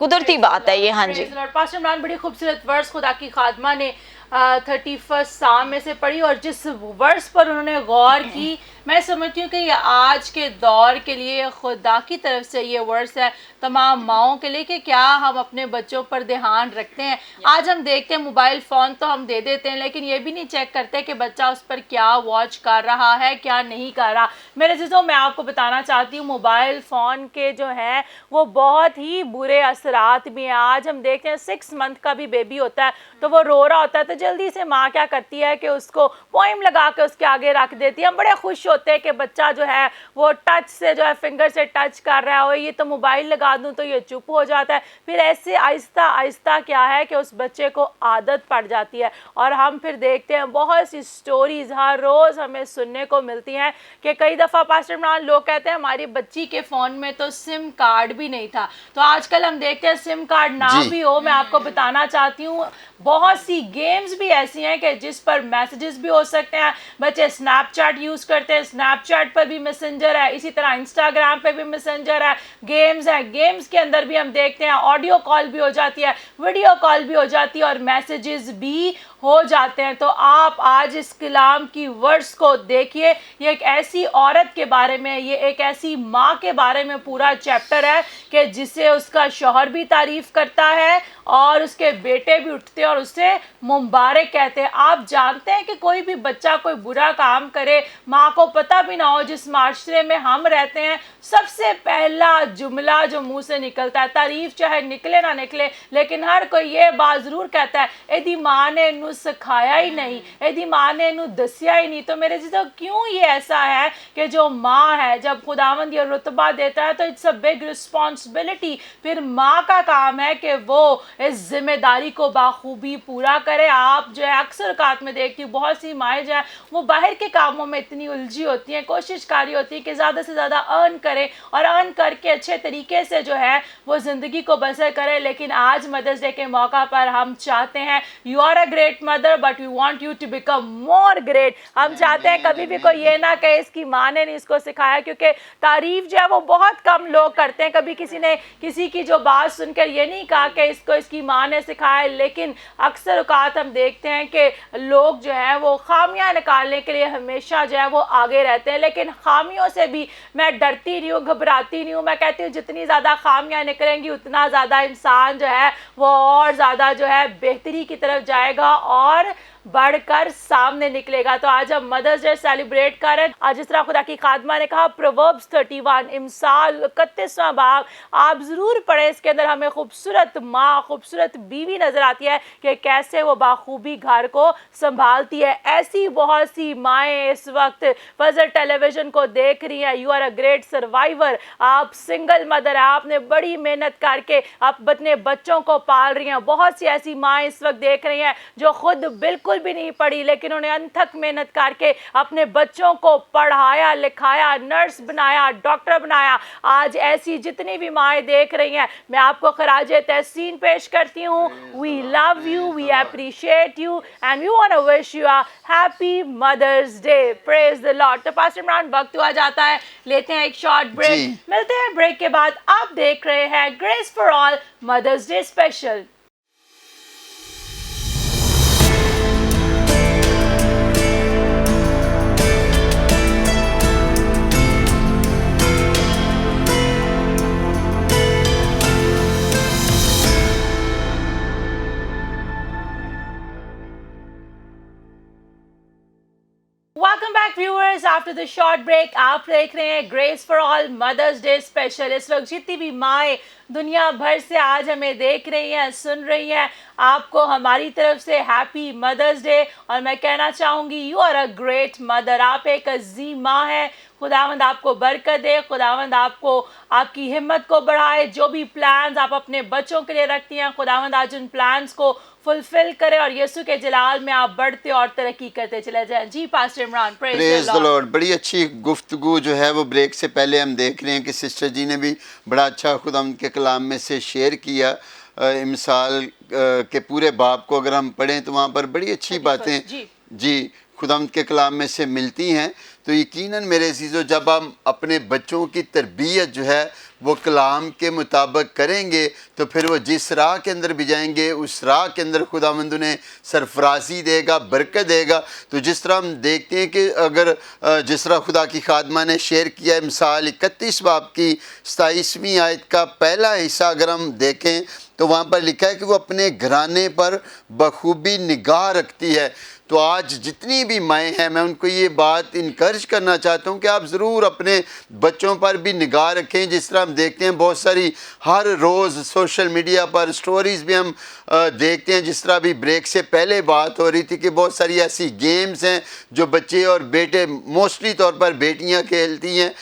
कुदरती बात है ये। हाँ जी, पास्टर इमरान बड़ी खूबसूरत वर्स खुदा की खादमा ने 31 साल में से पढ़ी, और जिस वर्स पर उन्होंने गौर की, मैं समझती हूँ कि ये आज के दौर के लिए खुदा की तरफ से ये वर्स है तमाम माओं के लिए कि क्या हम अपने बच्चों पर ध्यान रखते हैं। आज हम देखते हैं मोबाइल फ़ोन तो हम दे देते हैं, लेकिन ये भी नहीं चेक करते कि बच्चा उस पर क्या वॉच कर रहा है, क्या नहीं कर रहा। मेरे अज़ीज़ों, मैं आपको बताना चाहती हूँ मोबाइल फ़ोन के जो हैं वो बहुत ही बुरे असरात भी हैं। आज हम देखते हैं 6 मंथ का भी बेबी होता है तो वो रो रहा होता है तो जल्दी से माँ क्या करती है कि उसको पोइम लगा के उसके आगे रख देती है। हम बड़े खुश होते हैं कि बच्चा जो है वो टच से जो है फिंगर से टच कर रहा है, ये तो मोबाइल लगा दूं तो ये चुप हो जाता है। फिर ऐसे आहिस्ता आहिस्ता क्या है कि उस बच्चे को आदत पड़ जाती है। और हम फिर देखते हैं बहुत सी स्टोरीज हर रोज़ हमें सुनने को मिलती हैं कि कई दफ़ा पास्टर इमरान लोग कहते हैं हमारी बच्ची के फ़ोन में तो सिम कार्ड भी नहीं था। तो आजकल हम देखते हैं सिम कार्ड ना भी हो, मैं आपको बताना चाहती हूँ बहुत सी गेम्स भी ऐसी हैं कि जिस पर मैसेजेस भी हो सकते हैं। बच्चे स्नैपचैट यूज़ करते हैं, स्नैपचैट पर भी मैसेंजर है, इसी तरह इंस्टाग्राम पे भी मैसेंजर है, गेम्स है, गेम्स के अंदर भी हम देखते हैं ऑडियो कॉल भी हो जाती है, वीडियो कॉल भी हो जाती है और मैसेजेस भी हो जाते हैं। तो आप आज इस कलाम की वर्ड्स को देखिए, ये एक ऐसी औरत के बारे में, ये एक ऐसी माँ के बारे में पूरा चैप्टर है कि जिसे उसका शौहर भी तारीफ करता है और उसके बेटे भी उठते हैं और उसे मुबारक कहते हैं। आप जानते हैं कि कोई भी बच्चा कोई बुरा काम करे, माँ को पता भी ना हो, जिस माशरे में हम रहते हैं, सबसे पहला जुमला जो मुंह से निकलता है, तारीफ चाहे निकले ना निकले, लेकिन हर कोई ये बात ज़रूर कहता है, एदी माँ ने इनू सिखाया ही नहीं, एदी माँ ने इनू दसिया ही नहीं। तो मेरे जीजो क्यों ये ऐसा है कि जो माँ है, जब खुदावंद ये रुतबा देता है तो इट्स अ बिग रिस्पॉन्सिबिलिटी, फिर माँ का काम है कि वो इस जिम्मेदारी को बाखूबी पूरा करे। आप जो है अक्सर औकात में देखती हूँ बहुत सी माएँ जो है वो बाहर के कामों में इतनी उलझी होती हैं, कोशिश कारी होती है कि ज़्यादा से ज़्यादा अर्न करें और अर्न करके अच्छे तरीके से जो है वो ज़िंदगी को बसर करें। लेकिन आज मदर्स डे के मौका पर हम चाहते हैं, you are a great mother but we want you to become more great. हम चाहते हैं कभी भी कोई ये ना कहे इसकी माँ ने नहीं इसको सिखाया, क्योंकि तारीफ जो है वो बहुत कम लोग करते हैं। कभी किसी ने किसी की जो बात सुनकर ये नहीं कहा कि इसको इसकी माँ ने सिखाया, लेकिन अक्सर औकात हम देखते हैं कि लोग जो है वो खामियां निकालने के लिए हमेशा जो है वो आगे रहते हैं। लेकिन खामियों से भी मैं डरती नहीं हूँ, घबराती नहीं हूँ। मैं कहती हूँ जितनी ज़्यादा खामियां निकलेंगी उतना ज़्यादा इंसान जो है वो और ज़्यादा जो है बेहतरी की तरफ जाएगा और बढ़कर सामने निकलेगा। तो आज हम मदर्स डे सेलिब्रेट कर रहे हैं। आज जिस तरह खुदा की खादमा ने कहा, प्रोवर्ब्स 31 इमसाल 31वां बाब आप ज़रूर पढ़ें। इसके अंदर हमें खूबसूरत माँ, खूबसूरत बीवी नज़र आती है कि कैसे वो बाखूबी घर को संभालती है। ऐसी बहुत सी माएँ इस वक्त फजल टेलीविज़न को देख रही हैं। You are a great survivor. आप सिंगल मदर है, आपने बड़ी मेहनत करके आप अपने बच्चों को पाल रही हैं। बहुत सी ऐसी माएँ इस वक्त देख रही हैं जो खुद बिल्कुल भी नहीं पढ़ी, लेकिन उन्हें अनथक मेहनत करके अपने बच्चों को पढ़ाया लिखाया, नर्स बनाया, डॉक्टर बनाया। आज ऐसी जितनी भी माएँ देख रही हैं, मैं आपको खराजे तहसीन पेश करती हूँ। We love you, we appreciate you and we want to wish you a happy mother's day. Praise the Lord. तो पास्टर इमरान वक्त हुआ जाता है, लेते हैं एक शॉर्ट ब्रेक, मिलते हैं ब्रेक के बाद। आप देख रहे हैं grace for all mother's day special. Welcome back viewers after the short break. आप देख रहे हैं grace for all mother's day special. इस वक्त जितनी भी माएँ दुनिया भर से आज हमें देख रही हैं, सुन रही हैं, आपको हमारी तरफ से हैप्पी मदर्स डे। और मैं कहना चाहूँगी you are a great mother. आप एक अजीम माँ है। खुदावंद आपको बरकत दे, खुदावंद आपको आपकी हिम्मत को बढ़ाए। जो भी प्लान्स आप अपने बच्चों के लिए रखती हैं, खुदावंद आज उन प्लान्स को फुलफिल करे और यीशु के जलाल में आप बढ़ते और तरक्की करते चले जाएं। जी pastor Imran, praise the lord. बड़ी अच्छी गुफ्तगू जो है वो ब्रेक से पहले हम देख रहे हैं कि सिस्टर जी ने भी बड़ा अच्छा खुदावंद के कलाम में से शेयर किया। इमसाल के पूरे बाब को अगर हम पढ़ें तो वहाँ पर बड़ी अच्छी बातें जी खुदावंद के कलाम में से मिलती हैं। तो यकीनन मेरे अज़ीज़ों, जब हम अपने बच्चों की तरबियत जो है वो कलाम के मुताबिक करेंगे तो फिर वो जिस राह के अंदर भी जाएंगे उस राह के अंदर खुदावंद उन्हें सरफराजी देगा, बरकत देगा। तो जिस तरह हम देखते हैं कि अगर जिस तरह खुदा की खादमा ने शेयर किया मिसाल 31 बाब की 27वीं आयत का पहला हिस्सा अगर हम देखें तो वहाँ पर लिखा है कि वो अपने घराने पर बखूबी निगाह रखती है। तो आज जितनी भी माएँ हैं, मैं उनको ये बात इनकरेज करना चाहता हूँ कि आप ज़रूर अपने बच्चों पर भी निगाह रखें। जिस तरह हम देखते हैं बहुत सारी हर रोज़ सोशल मीडिया पर स्टोरीज़ भी हम देखते हैं। जिस तरह भी ब्रेक से पहले बात हो रही थी कि बहुत सारी ऐसी गेम्स हैं जो बच्चे और बेटे, मोस्टली तौर पर बेटियाँ खेलती हैं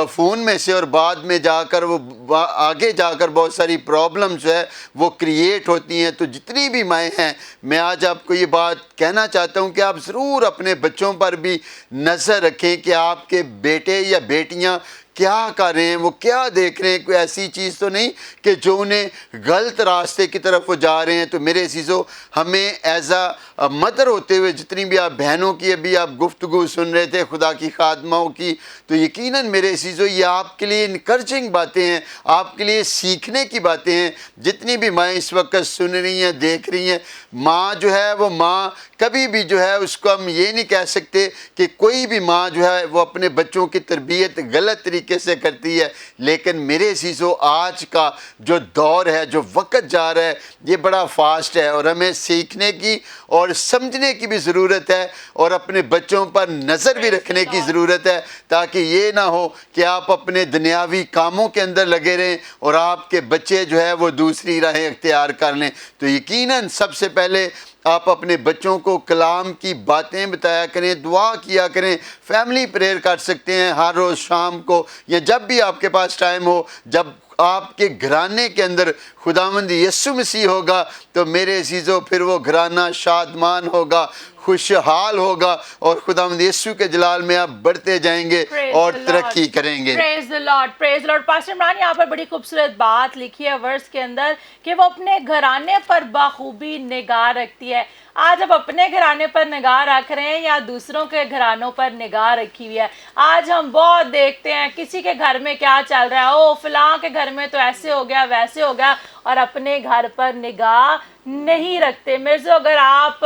फ़ोन में से, और बाद में जाकर वो आगे जाकर बहुत सारी प्रॉब्लम जो है वो क्रिएट होती हैं। तो जितनी भी माएँ हैं, मैं आज आपको ये बात कहना चाहता हूँ कि आप ज़रूर अपने बच्चों पर भी नज़र रखें कि आपके बेटे या बेटियाँ क्या कर रहे हैं, वो क्या देख रहे हैं, कोई ऐसी चीज़ तो नहीं कि जो उन्हें गलत रास्ते की तरफ वो जा रहे हैं। तो मेरे अज़ीज़ों, हमें एज आ मदर होते हुए, जितनी भी आप बहनों की अभी आप गुफ्तगू सुन रहे थे खुदा की खादमाओं की, तो यकीनन मेरे अज़ीज़ों ये आपके लिए इनकरेजिंग बातें हैं, आपके लिए सीखने की बातें हैं। जितनी भी माँ इस वक्त सुन रही हैं, देख रही हैं, माँ जो है वो माँ कभी भी जो है उसको हम ये नहीं कह सकते कि कोई भी माँ जो है वो अपने बच्चों की तरबियत गलत तरीके से करती है। लेकिन मेरे अज़ीज़ों, आज का जो दौर है, जो वक्त जा रहा है, ये बड़ा फास्ट है और हमें सीखने की और समझने की भी ज़रूरत है और अपने बच्चों पर नज़र भी रखने की ज़रूरत है, ताकि ये ना हो कि आप अपने दुनियावी कामों के अंदर लगे रहें और आपके बच्चे जो है वो दूसरी राहें इख्तियार कर लें। तो यकीनन सबसे पहले आप अपने बच्चों को कलाम की बातें बताया करें, दुआ किया करें, फैमिली प्रेयर कर सकते हैं हर रोज़ शाम को या जब भी आपके पास टाइम हो। जब आपके घराने के अंदर खुदावंद यीशु मसीह होगा तो मेरे अज़ीज़ों फिर वो घराना शादमान होगा, खुशहाल होगा और खुदावंद यीशु के जलाल में आप बढ़ते जाएंगे और तरक्की करेंगे। Praise the Lord, praise the Lord. Pastor Imran यहाँ पर बड़ी खूबसूरत बात लिखी है वर्स के अंदर कि वो अपने घराने पर बाखूबी निगाह रखती है। आज आप अपने घराने पर निगाह रख रहे हैं या दूसरों के घरानों पर निगाह रखी हुई है? आज हम बहुत देखते हैं किसी के घर में क्या चल रहा है, ओ फलां के घर में तो ऐसे हो गया, वैसे हो गया, और अपने घर पर निगाह नहीं रखते। मेरे से अगर आप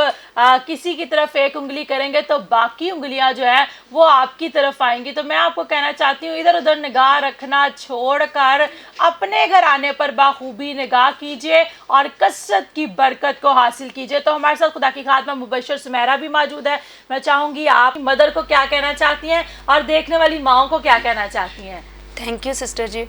किसी की तरफ एक उंगली करेंगे तो बाकी उंगलियां जो है वो आपकी तरफ आएंगी। तो मैं आपको कहना चाहती हूँ, इधर उधर निगाह रखना छोड़कर अपने घराने पर बाखूबी निगाह कीजिए और कसरत की बरकत को हासिल कीजिए। तो हमारे साथ खुदा की खादमा मुबशर सुमेरा भी मौजूद है। मैं चाहूँगी आप मदर को क्या कहना चाहती हैं और देखने वाली माओं को क्या कहना चाहती हैं। Thank you sister ji.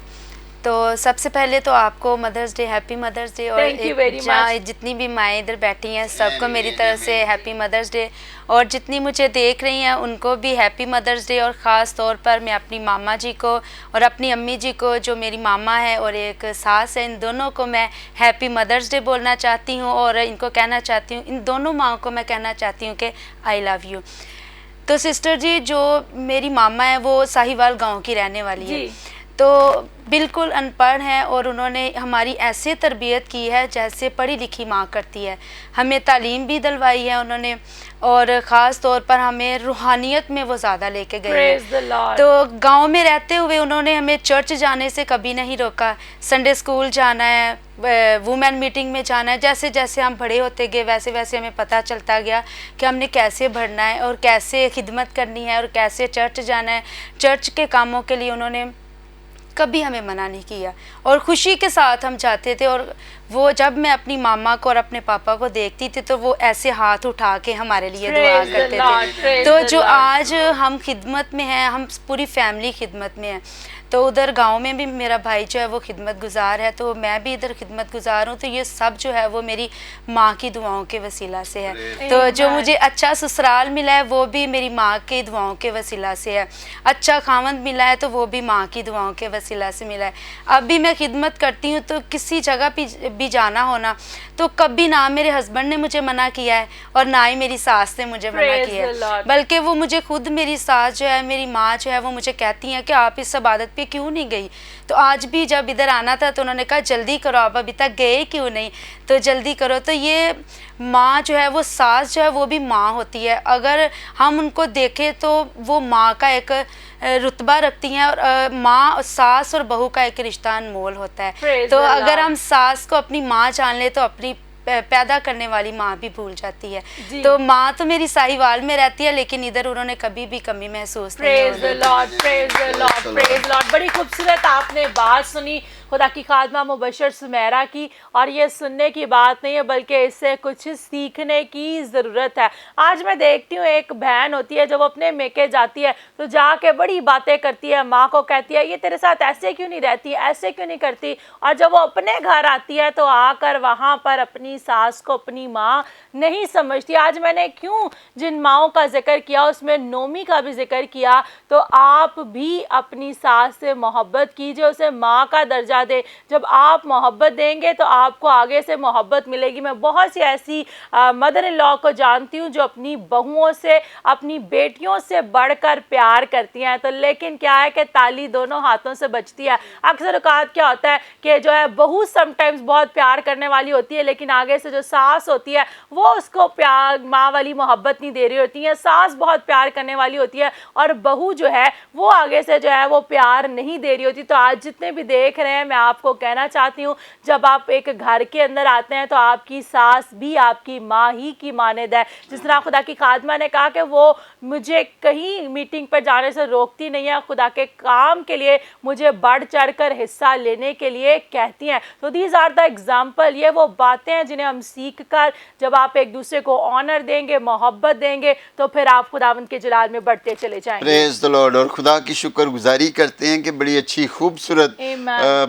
तो सबसे पहले तो आपको mother's day, happy mother's day. और जितनी भी माएँ इधर बैठी हैं सबको मेरी तरफ से हैप्पी मदर्स डे, और जितनी मुझे देख रही हैं उनको भी हैप्पी मदर्स डे। और ख़ास तौर पर मैं अपनी मामा जी को और अपनी अम्मी जी को, जो मेरी मामा है और एक सास है, इन दोनों को मैं हैप्पी मदर्स डे बोलना चाहती हूँ और इनको कहना चाहती हूँ, इन दोनों माँओं को मैं कहना चाहती हूँ कि आई लव यू। तो सिस्टर जी, जो मेरी मामा है वो साहिवाल गाँव की रहने वाली है, तो बिल्कुल अनपढ़ हैं और उन्होंने हमारी ऐसे तरबियत की है जैसे पढ़ी लिखी माँ करती है। हमें तालीम भी दिलवाई है उन्होंने और ख़ास तौर पर हमें रूहानियत में वो ज़्यादा लेके गए हैं। तो गांव में रहते हुए उन्होंने हमें चर्च जाने से कभी नहीं रोका। संडे स्कूल जाना है, वुमेन मीटिंग में जाना है, जैसे जैसे हम बड़े होते गए वैसे वैसे हमें पता चलता गया कि हमने कैसे बढ़ना है और कैसे खिदमत करनी है और कैसे चर्च जाना है। चर्च के कामों के लिए उन्होंने कभी हमें मना नहीं किया और खुशी के साथ हम जाते थे। और वो जब मैं अपनी मामा को और अपने पापा को देखती थी तो वो ऐसे हाथ उठा के हमारे लिए दुआ करते थे। तो जो आज हम खिदमत में हैं, हम पूरी फैमिली खिदमत में हैं। तो उधर गांव में भी मेरा भाई जो है वो खिदमत गुजार है, तो मैं भी इधर खिदमत गुजार हूँ। तो ये सब जो है वो मेरी माँ की दुआओं के वसीला से है। तो जो मुझे अच्छा ससुराल मिला है वो भी मेरी माँ के दुआओं के वसीला से है। अच्छा खावंद मिला है तो वो भी माँ की दुआओं के वसीला से मिला है। अब भी मैं खिदमत करती हूँ तो किसी जगह भी जाना होना तो कभी ना मेरे हस्बैंड ने मुझे मना किया है और ना ही मेरी सास ने मुझे मना किया है, बल्कि वो मुझे खुद, मेरी सास जो है, मेरी माँ जो है, वो मुझे कहती हैं कि आप इस इबादत पे क्यों नहीं गई। तो आज भी जब इधर आना था तो उन्होंने कहा जल्दी करो, आप अभी तक गए क्यों नहीं, तो जल्दी करो। तो ये माँ जो है वो, सास जो है वो भी माँ होती है। अगर हम उनको देखें तो वो माँ का एक रुतबा रखती हैं और माँ, सास और बहू का एक रिश्ता अनमोल होता है। तो अगर हम सास को अपनी माँ जान ले तो अपनी पैदा करने वाली माँ भी भूल जाती है। तो माँ तो मेरी साहिवाल में रहती है लेकिन इधर उन्होंने कभी भी कमी महसूस नहीं की। Praise the Lord, praise the Lord, praise the lord. बड़ी खूबसूरत आपने बात सुनी खुदा की खादमा मुबशर सुमेरा की, और ये सुनने की बात नहीं है बल्कि इससे कुछ सीखने की ज़रूरत है। आज मैं देखती हूँ एक बहन होती है जब अपने मेके जाती है तो जाके बड़ी बातें करती है, माँ को कहती है ये तेरे साथ ऐसे क्यों नहीं रहती, ऐसे क्यों नहीं करती, और जब वो अपने घर आती है तो आकर वहाँ पर अपनी सास को अपनी माँ नहीं समझती। आज मैंने क्यों जिन माँओं का जिक्र किया उसमें नोमी का भी जिक्र किया, तो आप भी अपनी सास से मोहब्बत कीजिए, उसे माँ का दर्जा पहुंचा दें। जब आप मोहब्बत देंगे तो आपको आगे से मोहब्बत मिलेगी। मैं बहुत सी ऐसी मदर इन लॉ को जानती हूँ जो अपनी बहुओं से, अपनी बेटियों से बढ़कर प्यार करती हैं। तो लेकिन क्या है कि ताली दोनों हाथों से बजती है। अक्सर औकात क्या होता है कि जो है बहू समटाइम्स बहुत प्यार करने वाली होती है, लेकिन आगे से जो सास होती है वो उसको प्यार, माँ वाली मोहब्बत नहीं दे रही होती है। सास बहुत प्यार करने वाली होती है और बहू जो है वो आगे से जो है वो प्यार नहीं दे रही होती। तो आज जितने भी देख रहे हैं, मैं आपको कहना चाहती हूँ, जब आप एक घर के अंदर आते हैं तो आपकी सास भी आपकी माँ ही की मानद है। जिस तरह खुदा की खादमा ने कहा कि वो मुझे कहीं मीटिंग पर जाने से रोकती नहीं है, खुदा के काम के लिए मुझे बढ़ चढ़ कर हिस्सा लेने के लिए कहती हैं। तो दीज आर द एग्जाम्पल, ये वो बातें हैं जिन्हें हम सीख कर, जब आप एक दूसरे को ऑनर देंगे, मोहब्बत देंगे, तो फिर आप खुदावंद के जलाल में बढ़ते चले जाएंगे। Praise the lord. और खुदा की शुक्रगुजारी करते हैं कि बड़ी अच्छी खूबसूरत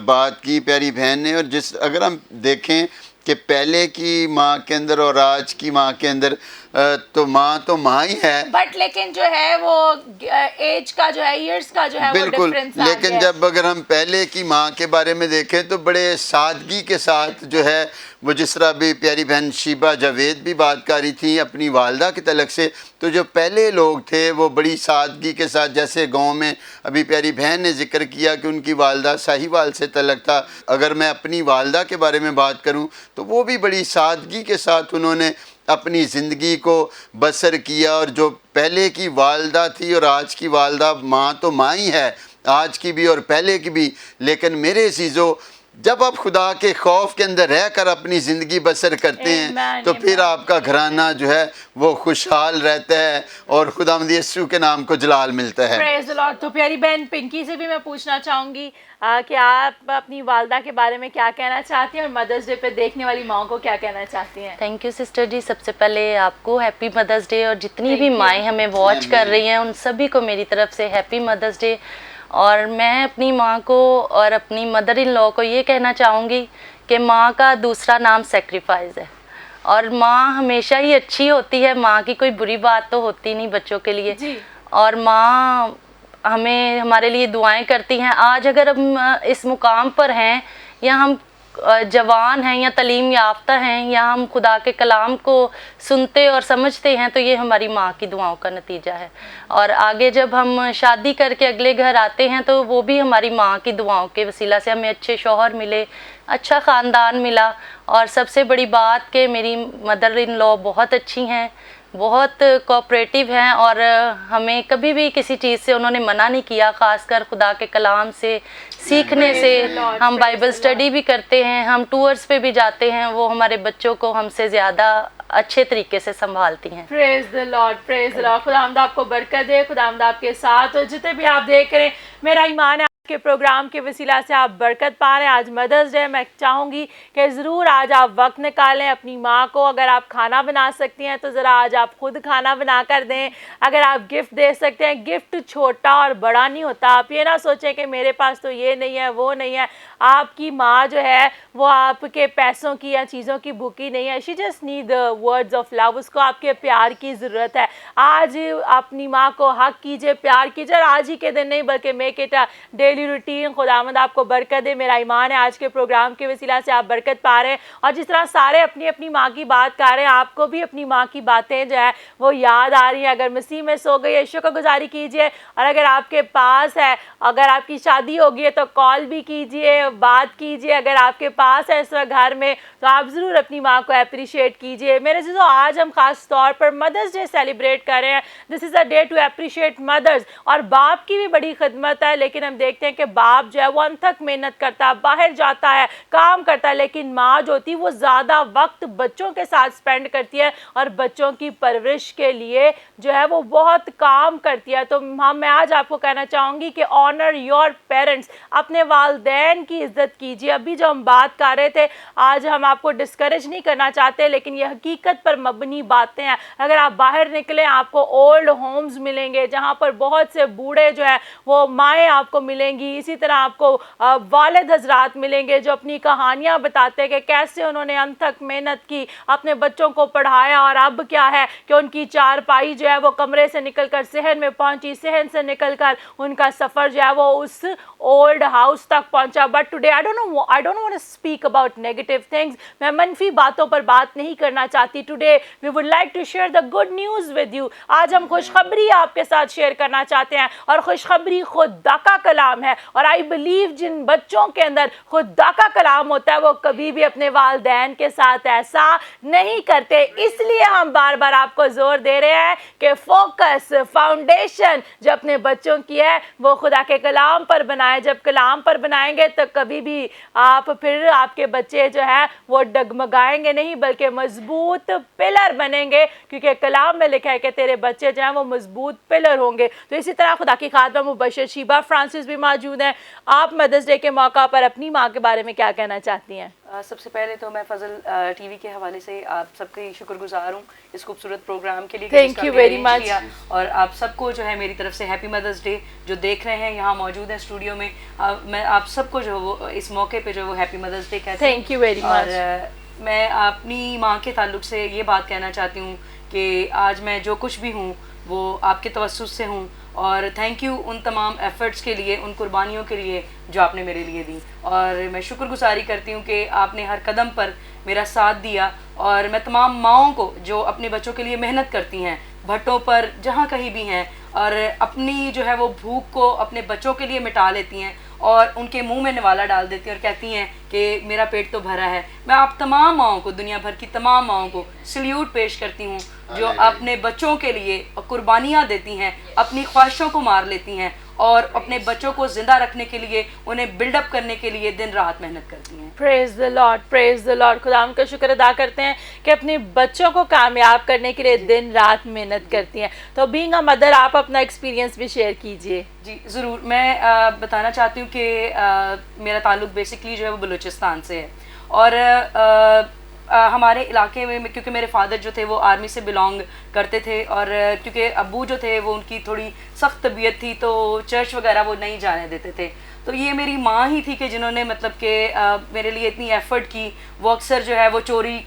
बात की प्यारी बहन ने। और जिस अगर हम देखें कि पहले की माँ के अंदर और आज की माँ के अंदर, तो माँ ही है, बट लेकिन जो है वो एज का जो है, ईयर्स का जो है बिल्कुल, वो डिफरेंस लेकिन जब अगर हम पहले की माँ के बारे में देखें तो बड़े सादगी के साथ जो है वो, जिस तरह भी प्यारी बहन शीबा जावेद भी बात कर रही थी अपनी वालदा के तलक से, तो जो पहले लोग थे वो बड़ी सादगी के साथ, जैसे गांव में अभी प्यारी बहन ने जिक्र किया कि उनकी वालदा साहिवाल से तलक था। अगर मैं अपनी वालदा के बारे में बात करूं तो वो भी बड़ी सादगी के साथ उन्होंने अपनी ज़िंदगी को बसर किया। और जो पहले की वालदा थी और आज की वालदा, माँ तो माँ ही है, आज की भी और पहले की भी। लेकिन मेरे अज़ीज़ों, जब आप खुदा के खौफ के अंदर रहकर अपनी ज़िंदगी बसर करते हैं तो फिर आपका घराना जो है वो खुशहाल रहता है और खुदावंद यीशु के नाम को जलाल मिलता है। Praise the Lord. तो प्यारी बहन पिंकी से भी मैं पूछना चाहूँगी कि आप अपनी वालदा के बारे में क्या कहना चाहती हैं और मदर्स डे पे देखने वाली माओ को क्या कहना चाहती हैं? थैंक यू सिस्टर जी। सबसे पहले आपको हैप्पी मदर्स डे, और जितनी भी माएँ हमें वॉच कर रही हैं उन सभी को मेरी तरफ से हैप्पी मदर्स डे। और मैं अपनी माँ को और अपनी मदर इन लॉ को ये कहना चाहूँगी कि माँ का दूसरा नाम सेक्रीफाइस है, और माँ हमेशा ही अच्छी होती है। माँ की कोई बुरी बात तो होती नहीं बच्चों के लिए जी। और माँ हमें, हमारे लिए दुआएं करती हैं। आज अगर हम इस मुकाम पर हैं, या हम जवान हैं, या तालीम याफ्ता हैं, या हम खुदा के कलाम को सुनते और समझते हैं, तो ये हमारी माँ की दुआओं का नतीजा है। और आगे जब हम शादी करके अगले घर आते हैं तो वो भी हमारी माँ की दुआओं के वसीला से हमें अच्छे शौहर मिले, अच्छा ख़ानदान मिला। और सबसे बड़ी बात कि मेरी मदर इन लॉ बहुत अच्छी हैं, बहुत कोऑपरेटिव हैं, और हमें कभी भी किसी चीज़ से उन्होंने मना नहीं किया। ख़ासकर खुदा के कलाम से सीखने से, हम बाइबल स्टडी भी करते हैं, हम टूर्स पे भी जाते हैं, वो हमारे बच्चों को हमसे ज़्यादा अच्छे तरीके से संभालती हैं। Praise the Lord, praise the Lord. खुदावंद आपको बरकत दे, खुदावंद आपके साथ। और जितने भी आप देख रहे हैं, मेरा ईमान है के प्रोग्राम के वसीला से आप बरकत पा रहे हैं। आज मदर्स डे, मैं चाहूँगी कि ज़रूर आज आप वक्त निकालें अपनी माँ को। अगर आप खाना बना सकती हैं तो ज़रा आज आप खुद खाना बना कर दें। अगर आप गिफ्ट दे सकते हैं, गिफ्ट छोटा और बड़ा नहीं होता। आप ये ना सोचें कि मेरे पास तो ये नहीं है, वो नहीं है। आपकी माँ जो है वो आपके पैसों की या चीज़ों की भूखी नहीं है। She just need words of love. उसको आपके प्यार की ज़रूरत है। आज अपनी माँ को हक कीजिए, प्यार कीजिए। आज ही के दिन नहीं बल्कि make it a daily routine. खुदावंद आपको बरकत दे। मेरा ईमान है आज के प्रोग्राम के वसीला से आप बरकत पा रहे हैं। और जिस तरह सारे अपनी अपनी माँ की बात कर रहे हैं, आपको भी अपनी माँ की बातें जो है वो याद आ रही हैं। अगर मसीह में सो गई है, शुक्रगुजारी कीजिए। और अगर आपके पास है, अगर आपकी शादी होगी है तो कॉल भी कीजिए, बात कीजिए। अगर आपके पास है इस वक्त घर में तो आप ज़रूर अपनी माँ को अप्रिशिएट कीजिए। मेरे चीज़ों, आज हम खास तौर पर मदर्स डे सेलिब्रेट कर रहे हैं। This is a day to appreciate mothers. और बाप की भी बड़ी खिदमत है, लेकिन हम देखते हैं कि बाप जो है वो अनथक मेहनत करता है, बाहर जाता है, काम करता है, लेकिन माँ जो होती है वो ज़्यादा वक्त बच्चों के साथ स्पेंड करती है और बच्चों की परवरिश के लिए जो है वो बहुत काम करती है। तो मैं आज आपको कहना चाहूँगी कि ऑनर योर पेरेंट्स, अपने वालिदैन की इज्जत कीजिए। अभी जो हम बात कर रहे थे, आज हम आपको डिस्करेज नहीं करना चाहते, लेकिन ये हकीकत पर मबनी बातें हैं। अगर आप बाहर निकलें, आपको ओल्ड होम्स मिलेंगे जहाँ पर बहुत से बूढ़े जो है वो माएँ आपको मिलेंगी, मिलेंगी, इसी तरह आपको वालिद हजरात मिलेंगे जो अपनी कहानियाँ बताते हैं कि कैसे उन्होंने अंत तक मेहनत की, अपने बच्चों को पढ़ाया और अब क्या है कि उनकी चारपाई जो है वो कमरे से निकलकर सहन में पहुंची, सहन से निकलकर उनका सफ़र जो है वो उस ओल्ड हाउस तक पहुंचा। But today I don't want to speak about negative things, मैं मनफी बातों पर बात नहीं करना चाहती। Today we would like to share the good news with you. आज हम खुशखबरी आपके साथ शेयर करना चाहते हैं और खुशखबरी खुदा का कलाम है। और आई बिलीव जिन बच्चों के अंदर खुदा का कलाम होता है वो कभी भी अपने वालिदैन के साथ ऐसा नहीं करते। इसलिए हम बार बार आपको जोर दे रहे हैं कि फोकस, फाउंडेशन जो अपने बच्चों की है वो खुदा के कलाम पर बनाए। जब कलाम पर बनाएंगे तो कभी भी आप फिर आपके बच्चे जो है वो डगमगाएंगे नहीं बल्कि मजबूत पिलर बनेंगे, क्योंकि कलाम में लिखा है कि तेरे बच्चे जो हैं वो मजबूत पिलर होंगे। तो इसी तरह खुदा की खादमा मुबशर शीबा फ्रांसिस भी मौजूद हैं। आप मदर्स डे के मौका पर अपनी माँ के बारे में क्या कहना चाहती हैं? सबसे पहले तो मैं फजल टीवी के हवाले से आप सबकी शुक्रगुजार हूँ इस खूबसूरत प्रोग्राम के लिए। Thank you very much. और आप सबको जो है मेरी तरफ से हैप्पी मदर्स डे। जो देख रहे हैं यहाँ मौजूद है स्टूडियो में, मैं आप सबको जो वो इस मौके पे जो वो हैप्पी मदर्स डे कहते हैं। Thank you very much. और मैं अपनी माँ के ताल्लुक से ये बात कहना चाहती हूँ कि आज मैं जो कुछ भी हूँ वो आपके तवस्सुस से हूँ। और थैंक यू उन तमाम एफ़र्ट्स के लिए, उन कुर्बानियों के लिए जो आपने मेरे लिए दी। और मैं शुक्रगुजारी करती हूँ कि आपने हर कदम पर मेरा साथ दिया। और मैं तमाम माँओं को जो अपने बच्चों के लिए मेहनत करती हैं, भट्टों पर जहाँ कहीं भी हैं, और अपनी जो है वो भूख को अपने बच्चों के लिए मिटा लेती हैं और उनके मुंह में निवाला डाल देती हैं और कहती हैं कि मेरा पेट तो भरा है। मैं आप तमाम माँओं को, दुनिया भर की तमाम माँओं को सल्यूट पेश करती हूँ जो अपने बच्चों के लिए कुर्बानियाँ देती हैं, अपनी ख्वाहिशों को मार लेती हैं और अपने बच्चों को जिंदा रखने के लिए, उन्हें बिल्डअप करने के लिए दिन रात मेहनत करती हैं। Praise the Lord, praise the Lord. खुदा का शुक्र अदा करते हैं कि अपने बच्चों को कामयाब करने के लिए दिन रात मेहनत करती हैं। तो बीइंग अ मदर आप अपना एक्सपीरियंस भी शेयर कीजिए। जी ज़रूर। मैं बताना चाहती हूँ कि मेरा ताल्लुक बेसिकली जो है वो बलूचिस्तान से है। और हमारे इलाके में, क्योंकि मेरे फादर जो थे वो आर्मी से बिलोंग करते थे और क्योंकि अब्बू जो थे वो उनकी थोड़ी सख्त तबीयत थी तो चर्च वगैरह वो नहीं जाने देते थे। तो ये मेरी माँ ही थी कि जिन्होंने मतलब कि मेरे लिए इतनी एफ़र्ट की। वो अक्सर जो है वो चोरी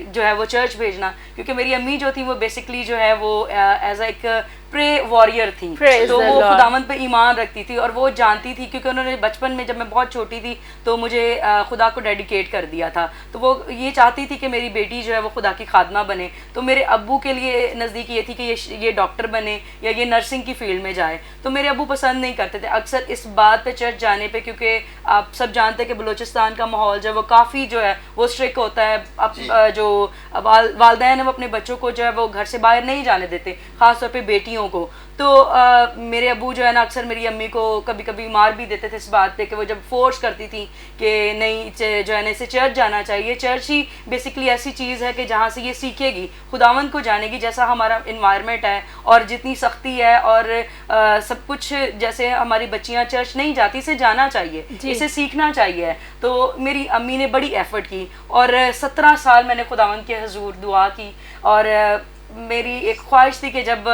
जो है वो चर्च भेजना, क्योंकि मेरी अम्मी जो थी वो बेसिकली जो है वो एज एक प्रे वॉरियर थी, तो वो खुदावंद पे ईमान रखती थी। और वो जानती थी, क्योंकि उन्होंने बचपन में जब मैं बहुत छोटी थी तो मुझे खुदा को डेडिकेट कर दिया था। तो वो ये चाहती थी कि मेरी बेटी जो है वो खुदा की खादमा बने। तो मेरे अब्बू के लिए नज़दीक ये थी कि ये डॉक्टर बने या ये नर्सिंग की फील्ड में जाए। तो मेरे अब्बू पसंद नहीं करते थे अक्सर इस बात पे चर्च जाने पे, क्योंकि आप सब जानते हैं कि बलूचिस्तान का माहौल जो है वो काफ़ी जो है वो स्ट्रिक्ट होता है। अब जो वालिदैन है वो अपने बच्चों को जो है वो घर से बाहर नहीं जाने देते, ख़ास तौर पे बेटियों को। तो मेरे अब्बू जो है ना अक्सर मेरी अम्मी को कभी कभी मार भी देते थे इस बात पे कि वो जब फोर्स करती थी कि नहीं जो है ना इसे चर्च जाना चाहिए। चर्च ही बेसिकली ऐसी चीज़ है कि जहाँ से ये सीखेगी, खुदावंद को जानेगी, जैसा हमारा इन्वायरमेंट है और जितनी सख्ती है और सब कुछ, जैसे हमारी बच्चियाँ चर्च नहीं जाती, इसे जाना चाहिए, इसे सीखना चाहिए। तो मेरी अम्मी ने बड़ी एफ़र्ट की और 17 साल मैंने खुदावंद के हुजूर दुआ की। और मेरी एक ख्वाहिश थी कि जब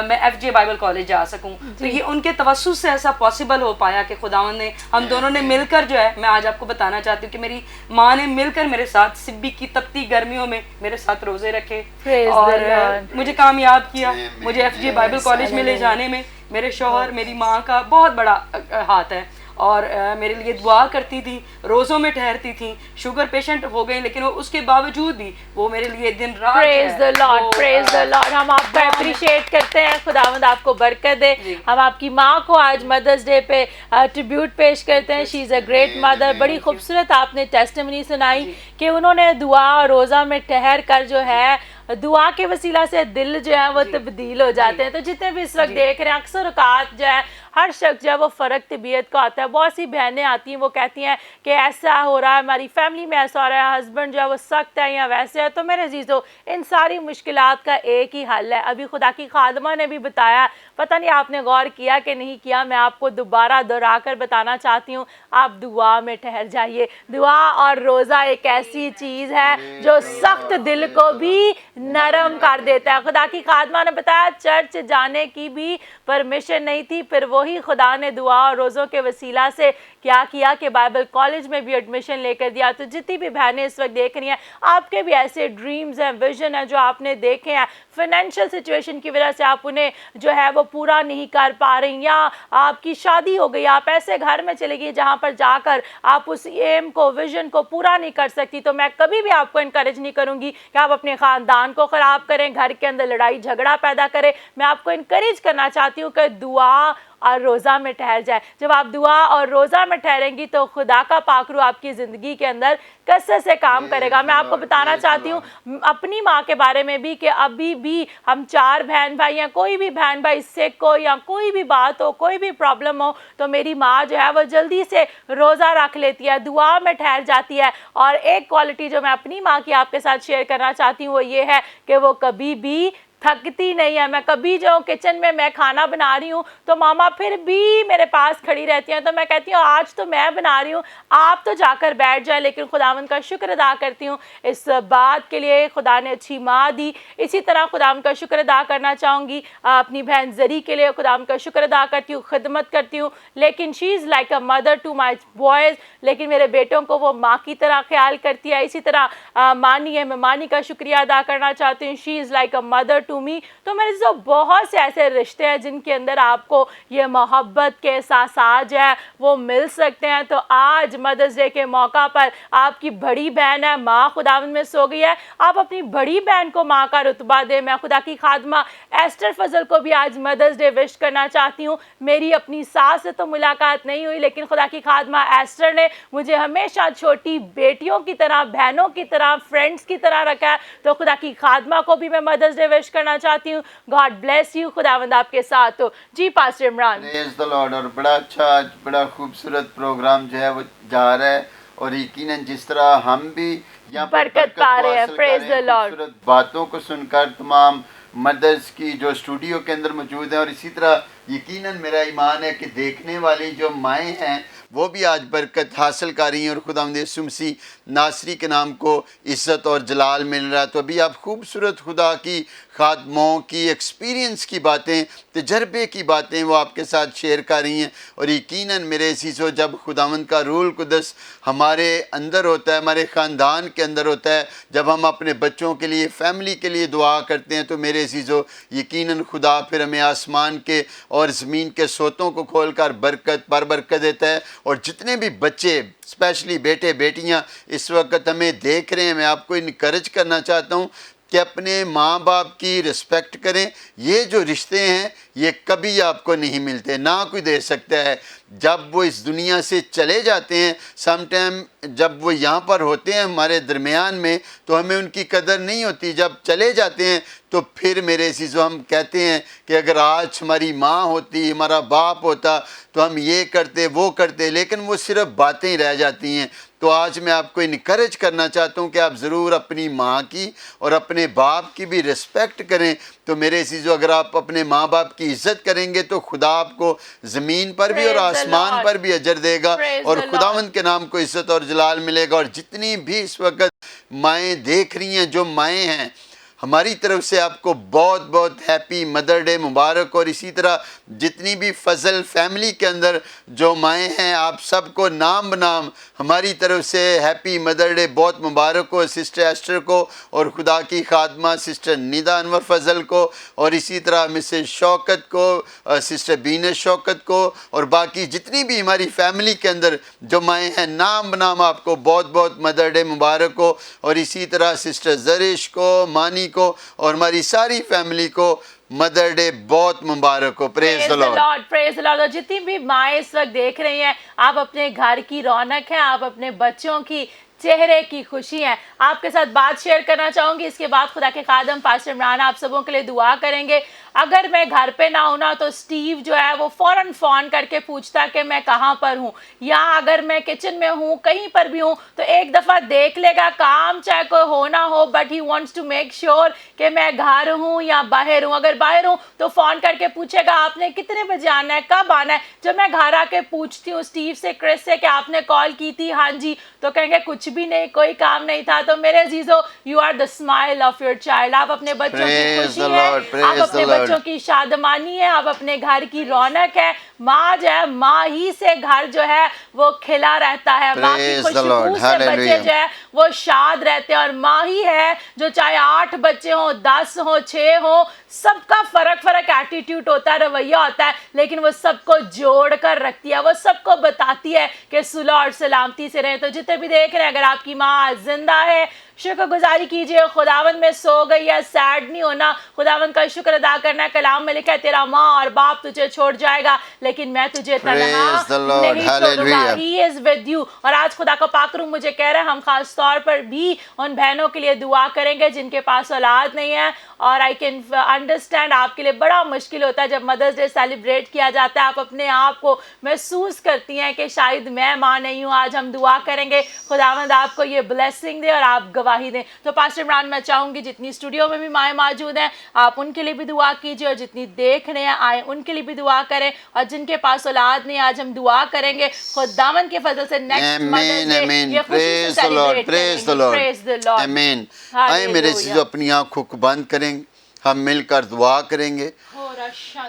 मैं FJ बाइबल कॉलेज जा सकूं, तो ये उनके तवस्सुस से ऐसा पॉसिबल हो पाया कि खुदावंद ने, हम दोनों ने मिलकर जो है, मैं आज आपको बताना चाहती हूँ कि मेरी माँ ने मिलकर मेरे साथ सिब्बी की तपती गर्मियों में मेरे साथ रोज़े रखे और मुझे कामयाब किया। मुझे FJ बाइबल कॉलेज में ले जाने में मेरे शौहर, मेरी माँ का बहुत बड़ा हाथ है और मेरे लिए दुआ करती थी, रोज़ों में ठहरती थी। शुगर पेशेंट हो गई लेकिन वो उसके बावजूद भी वो मेरे लिए दिन रात। Praise the Lord, praise the Lord. हम आपको अप्रिशिएट करते हैं, खुदावंद आपको बरकत दे। हम आपकी माँ को आज मदर्स डे पे ट्रिब्यूट पेश करते हैं। She is a great mother. बड़ी खूबसूरत आपने टेस्टिमनी सुनाई कि उन्होंने दुआ और रोज़ा में ठहर कर जो है दुआ के वसीला से दिल जो है वो तब्दील हो जाते हैं। तो जितने भी इस वक्त देख रहे हैं, अक्सर औकात जो है हर शख्स जो है वो फ़र्क तबीयत का आता है। बहुत सी बहनें आती हैं, वो कहती हैं कि ऐसा हो रहा है, हमारी फैमिली में ऐसा हो रहा है, हस्बैंड जो है वो सख्त है या वैसे है। तो मेरे अजीज़ों, इन सारी मुश्किलात का एक ही हल है। अभी खुदा की खादमा ने भी बताया, पता नहीं आपने गौर किया कि नहीं किया, मैं आपको दोबारा दोहरा कर बताना चाहती हूँ, आप दुआ में ठहर जाइए। दुआ और रोज़ा एक ऐसी चीज़ है जो सख्त दिल को भी नरम कर देता है। खुदा की खादमा ने बताया चर्च जाने की भी परमिशन नहीं थी, फिर वही खुदा ने दुआ और रोज़ों के वसीला से क्या किया कि बाइबल कॉलेज में भी एडमिशन लेकर दिया। तो जितनी भी बहनें इस वक्त देख रही हैं, आपके भी ऐसे ड्रीम्स हैं, विजन है जो आपने देखे हैं, फाइनेंशियल सिचुएशन की वजह से आप उन्हें जो है वो पूरा नहीं कर पा रही, या आपकी शादी हो गई, आप ऐसे घर में चले गई जहाँ पर जाकर आप उस एम को, विजन को पूरा नहीं कर सकती, तो मैं कभी भी आपको इनकरेज नहीं करूँगी कि आप अपने ख़ानदान को ख़राब करें, घर के अंदर लड़ाई झगड़ा पैदा करें। मैं आपको इनकरेज करना चाहती हूँ कि दुआ और रोज़ा में ठहर जाए। जब आप दुआ और रोज़ा में ठहरेंगी तो खुदा का पाकरू आपकी ज़िंदगी के अंदर कसरत से काम करेगा। मैं आपको बताना चाहती हूँ अपनी माँ के बारे में भी कि अभी भी हम 4 बहन भाई हैं, कोई भी बहन भाई सिक हो या कोई भी बात हो, कोई भी प्रॉब्लम हो, तो मेरी माँ जो है वो जल्दी से रोज़ा रख लेती है, दुआ में ठहर जाती है। और एक क्वालिटी जो मैं अपनी माँ की आपके साथ शेयर करना चाहती हूँ वो ये है कि वो कभी भी थकती नहीं है। मैं कभी जो किचन में मैं खाना बना रही हूँ तो मामा फिर भी मेरे पास खड़ी रहती हैं, तो मैं कहती हूँ आज तो मैं बना रही हूँ, आप तो जाकर बैठ जाए। लेकिन खुदावंद का शुक्र अदा करती हूँ इस बात के लिए, खुदा ने अच्छी माँ दी। इसी तरह खुदावंद का शुक्र अदा करना चाहूँगी अपनी बहन जरी के लिए, खुदावंद का शुक्र अदा करती हूँ, खिदमत करती हूँ, लेकिन she is like a mother to my boys, लेकिन मेरे बेटों को वो माँ की तरह ख्याल करती है। इसी तरह मानी है, मैं मानी का शुक्रिया अदा करना चाहती हूँ, she is like a mother to me. तो मेरे जो बहुत से ऐसे रिश्ते हैं जिनके अंदर आपको ये मोहब्बत के एहसास जो है वो मिल सकते हैं। तो आज मदर्स डे के मौका पर आपकी बड़ी बहन है, माँ खुदावंद में सो गई है, आप अपनी बड़ी बहन को माँ का रुतबा दें। मैं खुदा की खादमा एस्टर फजल को भी आज मदर्स डे विश करना चाहती हूँ। मेरी अपनी सास से तो मुलाकात नहीं हुई, लेकिन खुदा की खादमा एस्टर ने मुझे हमेशा छोटी बेटियों की तरह, बहनों की तरह, फ्रेंड्स की तरह रखा है। तो खुदा की खादमा को भी मैं मदर्स डे विश करना चाहती हूँ। गॉड ब्लेस यू, खुदावंद आपके साथ हो। जी pastor Imran. Praise the lord. और बड़ा अच्छा, बड़ा खूबसूरत प्रोग्राम जो है वो जा रहा है, और यकीनन जिस तरह हम भी यहाँ पर बरकत पा रहे हैं, प्रेज द लॉर्ड। खूबसूरत बातों को सुनकर तमाम मदर्स की जो स्टूडियो के अंदर मौजूद है, और इसी तरह यकीनन मेरा ईमान है कि देखने वाली जो माएँ हैं वो भी आज बरकत हासिल कर रही हैं, और खुदावंद यीशु मसीह नासरी के नाम को इज़्ज़त और जलाल मिल रहा है। तो अभी आप खूबसूरत खुदा की खादमों की एक्सपीरियंस की बातें, तजर्बे की बातें वो आपके साथ शेयर कर रही हैं। और यकीनन मेरे अज़ीज़ों, जब खुदावंद का रूल कुदस हमारे अंदर होता है, हमारे ख़ानदान के अंदर होता है, जब हम अपने बच्चों के लिए, फैमिली के लिए दुआ करते हैं, तो मेरे अज़ीज़ों यकीनन खुदा फिर हमें आसमान के और ज़मीन के सोतों को खोल कर बरकत पर बरकत देता है। और जितने भी बच्चे, स्पेशली बेटे बेटियां इस वक्त हमें देख रहे हैं, मैं आपको इनकरेज करना चाहता हूं कि अपने माँ बाप की रिस्पेक्ट करें। ये जो रिश्ते हैं ये कभी आपको नहीं मिलते, ना कोई दे सकता है। जब वो इस दुनिया से चले जाते हैं, सम टाइम जब वो यहाँ पर होते हैं हमारे दरमियान में, तो हमें उनकी कदर नहीं होती। जब चले जाते हैं तो फिर मेरे चीज़ों हम कहते हैं कि अगर आज हमारी माँ होती, हमारा बाप होता, तो हम ये करते वो करते, लेकिन वो सिर्फ बातें ही रह जाती हैं। तो आज मैं आपको इनकरेज करना चाहता हूँ कि आप ज़रूर अपनी माँ की और अपने बाप की भी रिस्पेक्ट करें। तो मेरे चीज़ों, अगर आप अपने माँ बाप की इज़्ज़त करेंगे तो खुदा आपको ज़मीन पर भी और आसमान पर भी अजर देगा, और खुदावंद के नाम को इज़्ज़त और जलाल मिलेगा। और जितनी भी इस वक्त माएँ देख रही हैं, जो माएँ हैं, हमारी तरफ से आपको बहुत बहुत हैप्पी मदर डे मुबारक। और इसी तरह जितनी भी फजल फैमिली के अंदर जो माएँ हैं, आप सबको नाम बनाम हमारी तरफ से हैप्पी मदर डे बहुत मुबारक हो। सिस्टर एस्टर को और खुदा की खादमा सिस्टर निदा अनवर फजल को, और इसी तरह मिसेस शौकत को, सिस्टर बीनस शौकत को, और बाकी जितनी भी हमारी फैमिली के अंदर जो माएँ हैं, नाम बनाम आपको बहुत बहुत मदर डे मुबारक हो। और इसी तरह सिस्टर जरिश को, मानी को, और हमारी सारी फैमिली को मदर डे बहुत मुबारक हो। Praise the Lord, praise the Lord. जितनी भी माएँ इस वक्त देख रही हैं, आप अपने घर की रौनक हैं, आप अपने बच्चों की चेहरे की खुशी है। आपके साथ बात शेयर करना चाहूँगी, इसके बाद खुदा के खादम पास्टर इमरान आप सबों के लिए दुआ करेंगे। अगर मैं घर पे ना हूँ ना, तो स्टीव जो है वो फ़ौरन फ़ोन करके पूछता कि मैं कहाँ पर हूँ, या अगर मैं किचन में हूँ, कहीं पर भी हूँ, तो एक दफ़ा देख लेगा, काम चाहे कोई हो ना हो, but he wants to make sure कि मैं घर हूँ या बाहर हूँ। अगर बाहर हूँ तो फ़ोन करके पूछेगा आपने कितने बजे आना है, कब आना है। जब मैं घर आके पूछती हूँ स्टीव से, क्रिस से कि आपने कॉल की थी, हाँ जी, तो कहेंगे कुछ भी नहीं, कोई काम नहीं था। तो मेरे अजीजों, you are the smile of your child. आप अपने बच्चों की खुशी है, आप अपने बच्चों की शादमानी है, आप अपने घर की रौनक है। माँ जो है, माँ ही से घर जो है वो खिला रहता है, माँ की खुशबू से बच्चे जो है वो शाद रहते हैं। और माँ ही है जो चाहे 8 बच्चे हों, 10 हों, 6 हों, सबका फर्क एटीट्यूड होता है, रवैया होता है, लेकिन वो सबको जोड़ कर रखती है, वो सबको बताती है कि सुलह और सलामती से रहे। तो जितने भी देख रहे हैं, अगर आपकी माँ जिंदा है, शुक्रगुजारी कीजिए। खुदावंद में सो गई है, सैड नहीं होना, खुदावंद का शुक्र अदा करना है। कलाम में लिखा है, तेरा माँ और बाप तुझे छोड़ जाएगा, लेकिन मैं तुझे तन्हा नहीं छोड़ूंगा। He is with you. और आज खुदा का पाक रूह मुझे कह रहा है, हम खास तौर पर भी उन बहनों के लिए दुआ करेंगे जिनके पास औलाद नहीं है। और आई कैन अंडरस्टैंड, आपके लिए बड़ा मुश्किल होता है जब मदर्स डे सेलिब्रेट किया जाता है, आप अपने आप को महसूस करती हैं कि शायद मैं माँ नहीं हूँ। आज हम दुआ करेंगे, खुदावंद आपको ये ब्लेसिंग दे और आप गवाही दें। तो पास्टर इमरान, मैं चाहूंगी जितनी स्टूडियो में भी माएँ मौजूद हैं, आप उनके लिए भी दुआ कीजिए, और जितनी देख रहे हैं आए उनके लिए भी दुआ करें, और जिनके पास औलाद नहीं, आज हम दुआ करेंगे खुदावंद के फजल से नेक्स्ट मदर्स डे ये खुशी से सेलिब्रेट करेंगे। प्रेज द लॉर्ड, आमीन। आए मेरे चीज़ अपनी आंखों को बंद करेंगे, हम मिलकर दुआ करेंगे।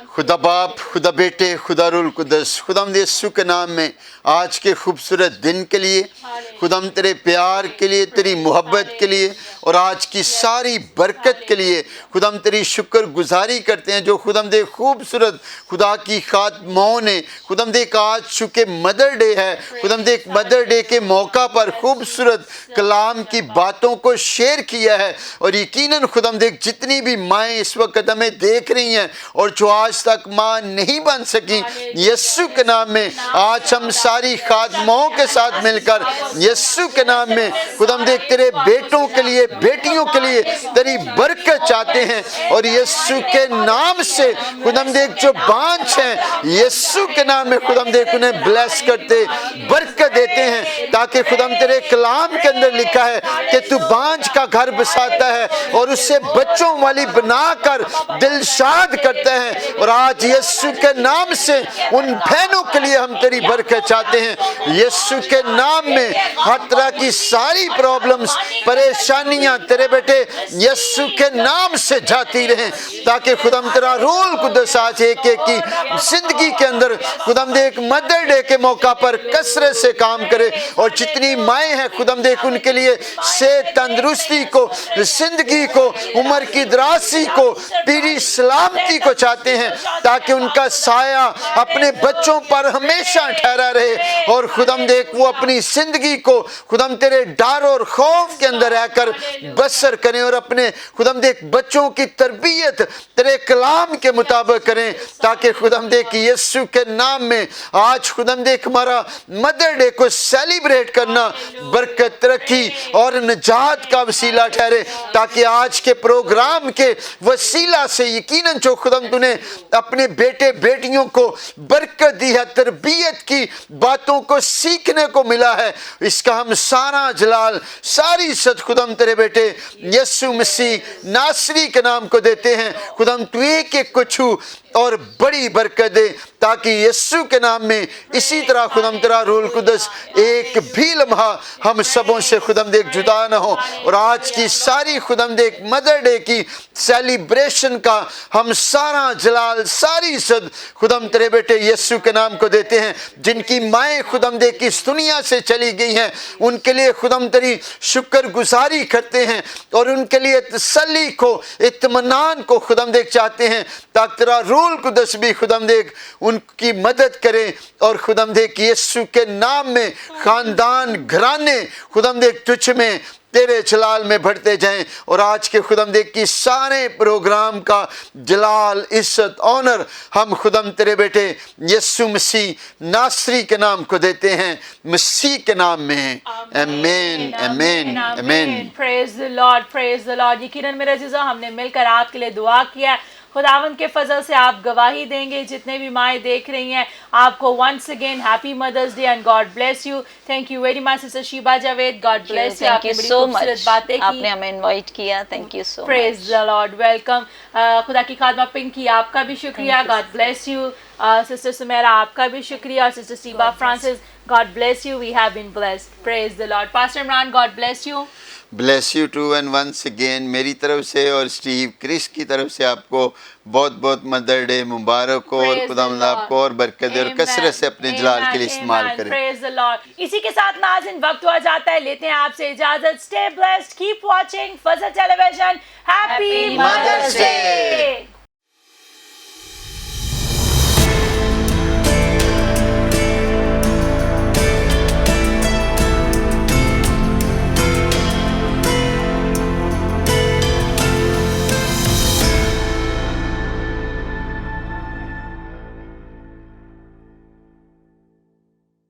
खुदा बाप, खुदा बेटे, खुदा रूल कुदस, खुदा यीशु के नाम में आज के खूबसूरत दिन के लिए, खुदा तेरे प्यार के लिए, तेरी मोहब्बत के लिए, और आज की सारी बरकत के लिए खुदा तेरी शुक्र गुजारी करते हैं। जो खुदा दे खूबसूरत खुदा की खातमाओं ने खुदा दे आज चूँकि मदर डे है, खुदा दे मदर डे के मौका पर खूबसूरत कलाम की बातों को शेयर किया है। और यकीनन खुदा दे जितनी भी माएँ इस वक्त हमें देख रही हैं और जो आज तक माँ नहीं बन सकी, यीशु के नाम में आज हम सारी खादमाओं के साथ मिलकर यीशु के नाम में खुदा देख तेरे बेटों के लिए, बेटियों के लिए तेरी बरकत चाहते हैं। और यीशु के नाम से खुदा देख जो बांझ हैं, यीशु के नाम में खुदा देख उन्हें ब्लेस करते, बरकत देते हैं, ताकि खुदा तेरे कलाम के अंदर लिखा है कि तू बांझ का घर बसाता है और उससे बच्चों वाली बनाकर दिलशाद करता है। और आज यीशु के नाम से उन बहनों के लिए हम तेरी बरकत चाहते हैं। यीशु के नाम में हर तरह की सारी प्रॉब्लम्स, परेशानियां तेरे बेटे यीशु के नाम से जाती रहें, ताकि खुदाम तेरा रूल कुदस आज एक एक की जिंदगी के अंदर खुदाम देख मदर डे के मौका पर कसरत से काम करे। और जितनी माएँ हैं खुदाम देख उनके लिए सेहत, तंदुरुस्ती को, जिंदगी को, उम्र की दराजी को, पीरी सलामती को चाहते हैं, ताकि उनका साया अपने बच्चों पर हमेशा ठहरा रहे। और खुदाम देख वो अपनी जिंदगी को खुदाम तेरे डर और खौफ के अंदर रहकर बसर करें, और अपने खुदाम देख बच्चों की तरबियत तेरे कलाम के मुताबिक करें, ताकि खुदाम देख यीशु के नाम में आज खुदाम देख हमारा मदर डे को सेलिब्रेट करना बरकत, तरक्की और निजात का वसीला ठहरे। ताकि आज के प्रोग्राम के वसीला से यकीनन जो खुदाम तूने अपने बेटे बेटियों को बरकत दी है, तरबियत की बातों को सीखने को मिला है, इसका हम सारा जलाल, सारी इज्जत खुदाम तेरे बेटे यीशु मसीह नासरी के नाम को देते हैं। खुदाम तू एक एक को छू और बड़ी बरकत दे, ताकि यीशु के नाम में इसी तरह खुदाम तेरा रूल कुदस एक भी लम्हा हम सबों से खुदाम देख जुदा ना हो। और आज की सारी खुदाम देख मदर डे की सेलिब्रेशन का हम सारा जलाल, सारी इज्जत खुदाम तेरे बेटे यीशु के नाम को देते हैं। जिनकी माएँ खुदाम देख इस दुनिया से चली गई हैं, उनके लिए खुदाम तेरी शुक्र गुजारी करते हैं, और उनके लिए तसल्ली को, इत्मीनान को खुदाम देख चाहते हैं, ताकि तेरा रूल कुदस भी खुदाम देख उनकी मदद करे। और खुदाम देख यीशु के नाम में खानदान, घराने खुदाम देख तुझ में तेरे जलाल में बढ़ते जाएं। और आज के खुदाम देख की सारे प्रोग्राम का जलाल, इज्जत, ऑनर हम खुदाम तेरे बेटे यीशु मसीह नासरी के नाम को देते हैं, मसीह के नाम में। आमीन, आमीन, आमीन। Praise the Lord, praise the Lord. यकीनन मेरे अज़ीज़ों, हमने मिलकर आपके लिए दुआ किया, खुदावंद के फजल से आप गवाही देंगे। जितने भी माएँ देख रही हैं, आपको once again happy mother's day and God bless you. Thank you very much sister Sheeba Javed, God bless you. आपने बड़ी खूबसूरत बातें की, आपने हमें इनवाइट किया, thank you so much. Praise the Lord, welcome. खुदा की खादमा पिंकी, आपका भी शुक्रिया, God bless you. Sister Sumera, आपका भी शुक्रिया। और sister Sheeba Francis, God bless you. We have been blessed. Praise the Lord. Pastor Imran, God bless you. Bless you too and once again मेरी तरफ से और स्टीव क्रिस की तरफ से आपको बहुत बहुत मदर डे मुबारक हो और खुदावंद आपको और बरकत दे और कसरत से अपने जलाल के लिए इस्तेमाल करें। Praise the lord. इसी के साथ नाज़रीन वक्त हुआ जाता है, लेते हैं आपसे इजाजत। Stay blessed, keep watching Fazal television. Happy mother's day.